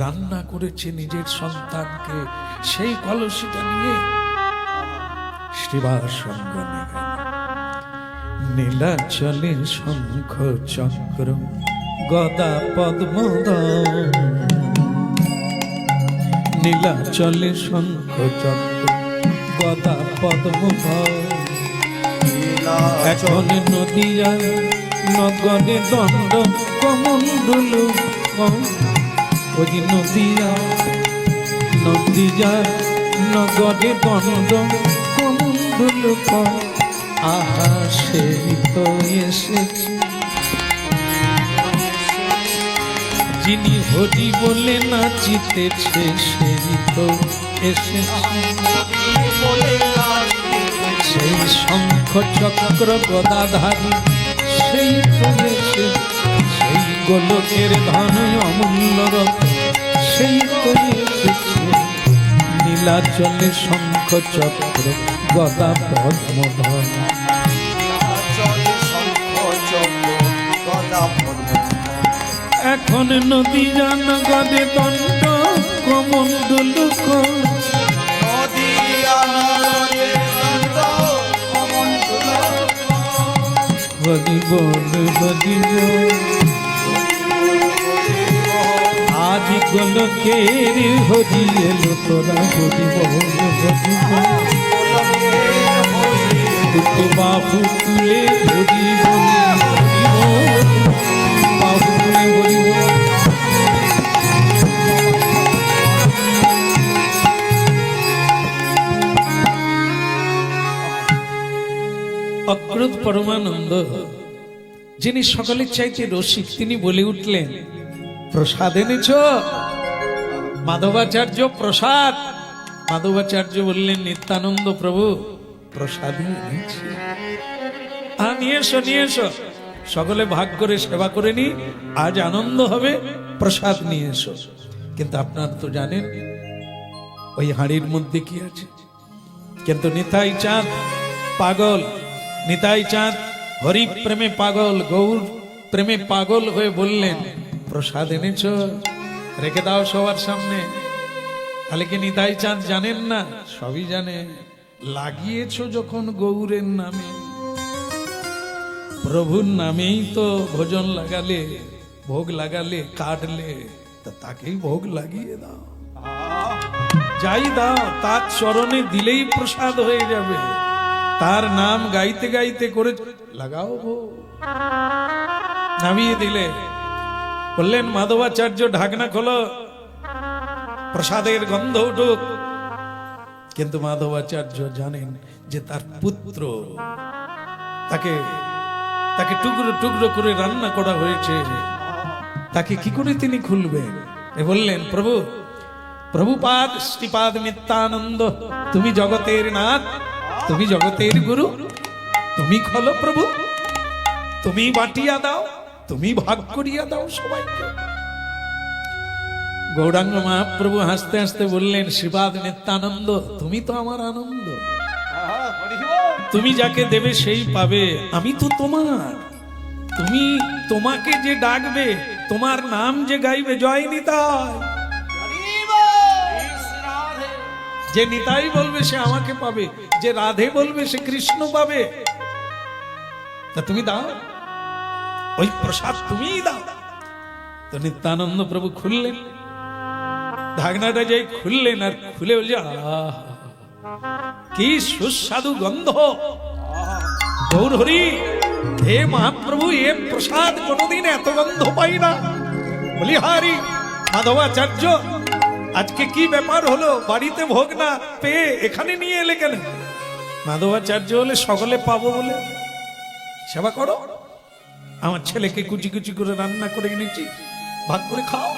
রান্না করেছে নিজের সন্তানকে, সেই কলসিটা নিয়ে শিবার সঙ্গনে গেল। নীলাচলে শঙ্খ চক্র গদা পদ্মদল, নীলাচলে শঙ্খ চক্র গদা পদ্মদল। এখন নদিয়া নগরে দণ্ড কমণ্ডল, ওই নদিয়া নগরে দণ্ড কমণ্ডল। আহা সেই তো এসেছে, যিনি হরি বলে নাচিতেছে, সেই তো এসেছে। সেই শঙ্খ চক্র গদাধারী, সেই তো এসেছে। সেই গোলকের ধন অমূল্য রত্ন, সেই তো এসেছে। নীলাচলে শঙ্খ চক্র গদা পদ্মধর। এখন নদী জান গদে দণ্ড কমণ্ডল, হরি বল হরি বল। আজ গোলকের হরি এলো, তোরা হরি বল হরি বল। দুটো বাহু তুলে হরি বল হরি বল, বাহু তুলে হরি বল। অক্রুত পরমানন্দ, যিনি সকলের চাইতে রসিক, তিনি বলে উঠলেন, প্রসাদ এনেছ? মাধবাচার্য, প্রসাদ। মাধবাচার্য বললেন, নিত্যানন্দ প্রভু প্রসাদই এনেছি। নিয়ে এসো, নিয়ে এসো, সকলে ভাগ করে সেবা করে নি, আজ আনন্দ হবে, প্রসাদ নিয়ে এসো। কিন্তু আপনারা তো জানেন ওই হাঁড়ির মধ্যে কি আছে। কিন্তু নিতাই চাঁদ পাগল, নিতাই চাঁদ হরি প্রেমে পাগল, গৌর প্রেমে পাগল হয়ে বললেন, প্রসাদ এনেছ? রেখে দাও সবার সামনে। তাহলে কি নিতাই চাঁদ জানেন না? সবই জানে। লাগিয়েছ যখন গৌরের নামে, প্রভুর নামেই তো ভোজন লাগালে, ভোগ লাগালে, কাটলে, তা তাকেই ভোগ লাগিয়ে দাও। যাই দাও তার চরণে দিলেই প্রসাদ হয়ে যাবে। তার নাম গাইতে গাইতে করে লাগাও ভোগ। নামিয়ে দিলে, বললেন মাধবাচার্য ঢাকনা খোলো, প্রসাদের গন্ধ উঠুক। কিন্তু মাধবাচার্য জানেন যে তার পুত্র তাকে তাকে টুকরো টুকরো করে রান্না করা হয়েছে, তাকে কি করে তিনি খুলবেন? এ বললেন, প্রভু, প্রভুপাদ শ্রীপাদ নিত্যানন্দ, তুমি জগতের নাথ, তুমি জগতের গুরু, তুমি খোলো প্রভু, তুমি বাটিয়া দাও, তুমি ভাগ করিয়া দাও সবাইকে। গৌরাঙ্গ মহাপ্রভু হাসতে হাসতে বললেন, শ্রীপাদ নিত্যানন্দ, তুমি তো আমার আনন্দ, তুমি যাকে দেবে সেই পাবে, আমি তো তোমার, তুমি তোমাকে যে ডাকবে, তোমার নাম যে গাইবে, জয় নিতাই, যে নিতাই বলবে সে আমাকে পাবে, যে রাধে বলবে সে কৃষ্ণ পাবে। তা তুমি দাও, ওই প্রসাদ তুমিই দাও। তো নিত্যানন্দ প্রভু খুললেন, ঢাকনাটা যাই খুললেন, আর খুলে বলছে, আহা কি সুস্বাদু গন্ধ, গৌর হরি, হে মহাপ্রভু, এ প্রসাদ কোনদিন এত গন্ধ পাই না। বলি, হারি মাধবাচার্য, আজকে কি ব্যাপার হলো, বাড়িতে ভোগ না পেয়ে এখানে নিয়ে এলে কেন? মাধবাচার্য হলে সকলে পাবো বলে সেবা করো, আমার ছেলেকে কুচি কুচি করে রান্না করে এনেছি, ভাগ করে খাও।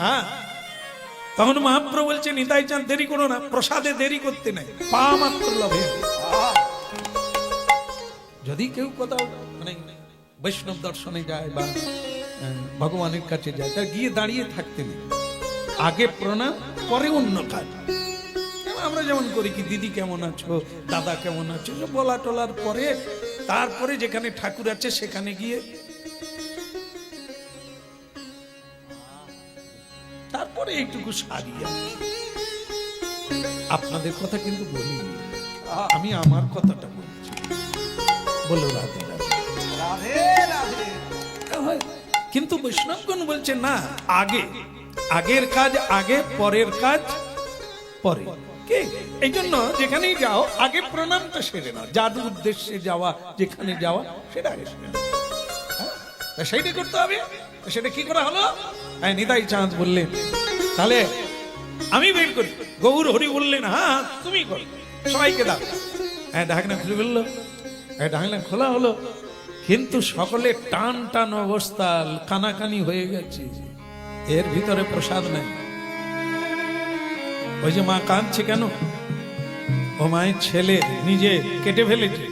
হ্যাঁ, তখন মহাপ্রভু বলছে, নিতাই চাঁদ দেরি করো না, প্রসাদে দেরি করতে নাই, পা মাত্র লাভে। যদি কেউ কোথাও মানে বৈষ্ণব দর্শনে যায় বা ভগবানের কাছে যায়, তার গিয়ে দাঁড়িয়ে থাকতে নেই, আগে প্রণাম, পরে অন্য কাজ। আমরা যেমন করি কি, দিদি কেমন আছো, দাদা কেমন আছো, বলা টলার পরে তারপরে যেখানে ঠাকুর আছে সেখানে গিয়ে তারপরে এইটুকু সারিয়া। আপনাদের কথা কিন্তু বলি, আমি আমার কথাটা বলছি। বলো রাধে রাধে রাধে। কিন্তু বৈষ্ণবগণ বলছে না, আগে, আগের কাজ আগে, পরের কাজ পরে। কে এই জন্য যেখানেই যাও আগে প্রণামটা সেরে নাও, যার উদ্দেশ্যে যাওয়া, যেখানে যাওয়া সেটা আগে সেরে নাও। সেইটা করতে হবে। সেটা কি করা হলো? নিতাই চাঁদ বললেন, তাহলে আমি বের করি। গৌর হরি বললেন, হ্যাঁ তুমি করো, সবাইকে দাও। ঢাকনা খুলে বললো, ঢাকনা খোলা হলো, কিন্তু সকলে টান টান অবস্থা, কানাকানি হয়ে গেছে, এর ভিতরে প্রসাদ নাই। ওই যে মা কাঁদছে কেন? ও মায়ের ছেলে নিজে কেটে ফেলেছে,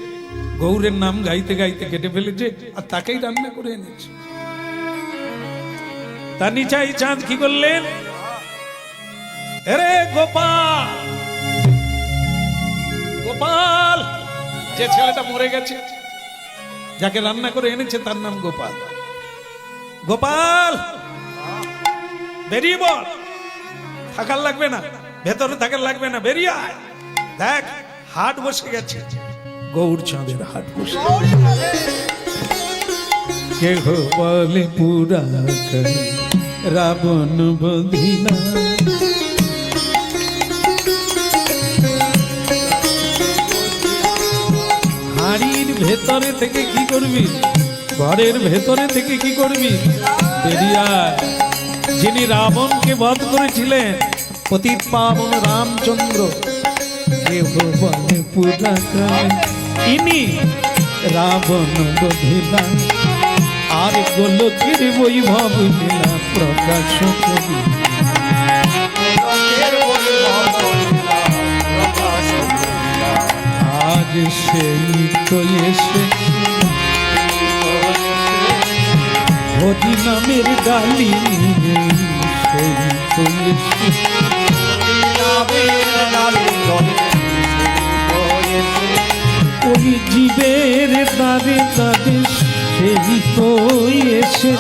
গৌরের নাম গাইতে গাইতে কেটে ফেলেছে, আর তাকেই রান্না করে এনেছে। তার নিচাই চাঁদ কি করলেন? আরে গোপাল, গোপাল, যে ছেলেটা মরে গেছে, যাকে রান্না করে এনেছে তার নাম গোপাল। গোপাল বেরিয়ে বল, থাকার লাগবে না, ভেতরে থাকার লাগবে না, বেরিয়ে আয়। দেখ হাট বসে গেছে, গৌর চাঁদের হাট বসে। কে বলে পুরা রাবণ বধিনা, হাড়ির ভেতরে থেকে কি করবি, ঘরের ভেতরে থেকে কি করবি, বেরিয়ে আয়। যিনি রাবণকে বধ করেছিলেন, পতিত পাবন রামচন্দ্র, ইনি রাবণ বধিলা, আর গোলকের বৈভব লীলা প্রকাশ করি। আজ সেই তো এসেছে হরি নামের ডালি, সেই তো এসেছে ওই জীবের দাঁড়ে দাঁড়ে, সেই তো এসেছে।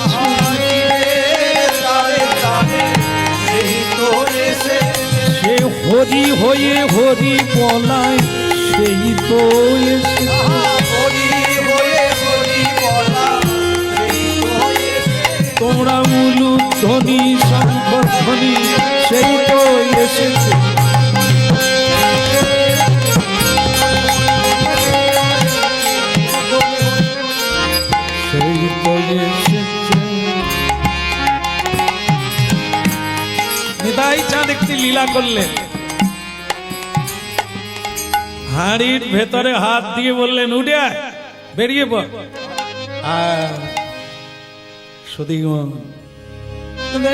সে হরি হয়ে হরি বলায়, সেই তো তোমরা উলুধ্বনি শঙ্খধ্বনি, সেই তো এসেছে। সেই তো এসেছে। নিতাই চাঁদ একটি লীলা করলেন। হাড়ির ভেতরে হাত দিয়ে বললেন উঠে আয়, বেরিয়ে পড়। আর সতীগণ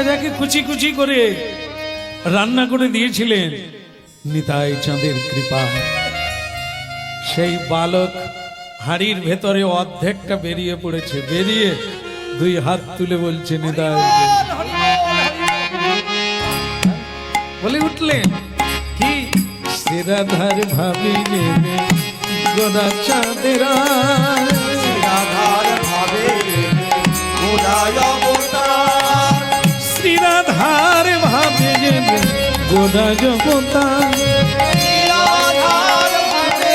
যাকে কুচি কুচি করে রান্না করে দিয়েছিলেন নিতাই চাঁদের কৃপা, সেই বালক হাড়ির ভেতরে অর্ধেকটা বেরিয়ে পড়েছে। বেরিয়ে দুই হাত তুলে বলছে নিতাই, বলে উঠলেন কি শ্রীরাধার ভাবি নেবে গোরা চাঁদের রাধার ভাবে গোড়ায় অবতার, শ্রীরাধার ভাবে নেবে গোরা জগতার, রাধার ভাবে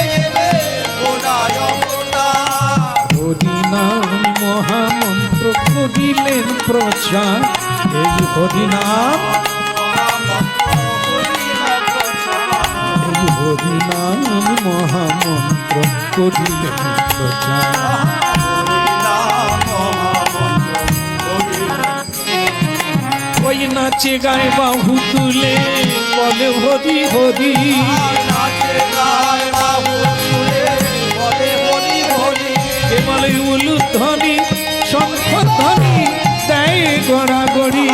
গোড়ায় অবতার, হরিনাম মহামন্ত্র করিলেন প্রচার। এই হরিনাম, এই হরিনাম মহামন্ত্র করিলেন প্রচার। ওই নাচে গায়ে বাহু তুলে বলে হরি হরি, নাচে গায় বাবু তুলে বলে হরি হরি, কে বলে উলুধ্বনি শঙ্খধ্বনি দেয় গড়াগড়ি,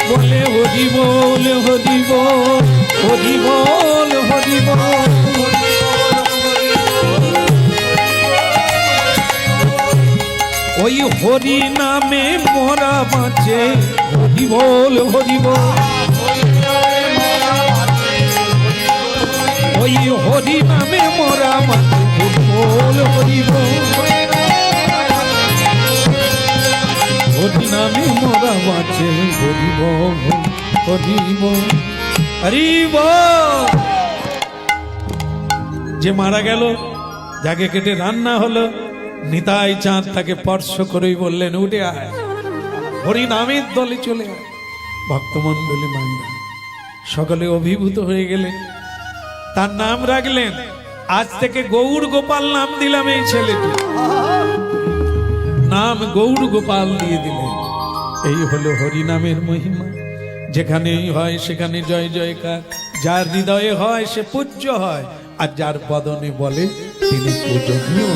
বলে হরি বল হরি বল হরি বল হরি বল। ওই হরি নামে মোরা বাঁচে, হরি বল হরি বল। ওই হরি নামে মোরা বাঁচে, হরি বল হরি বল। হরি নামে মোরা বাঁচে, হরি বল হরি বল হরি বল। যে মারা গেল, যাকে কেটে রান্না হলো, নিতাই চাঁদ তাকে স্পর্শ করেই বললেন উঠে আয়, হরি নামের দলে চলে আয়। ভক্তমণ্ডলী মাইনা সকলে অভিভূত হয়ে গেলেন, তার নাম রাখলেন, আজ থেকে গৌর গোপাল নাম দিলাম এই ছেলেটি, নাম গৌর গোপাল দিয়ে দিলেন। এই হলো হরি নামের মহিমা। যেখানেই হয় সেখানে জয় জয়কার, যার হৃদয়ে হয় সে পূজ্য হয়, আর যার বদনে বলে তিনি পূজনীয়।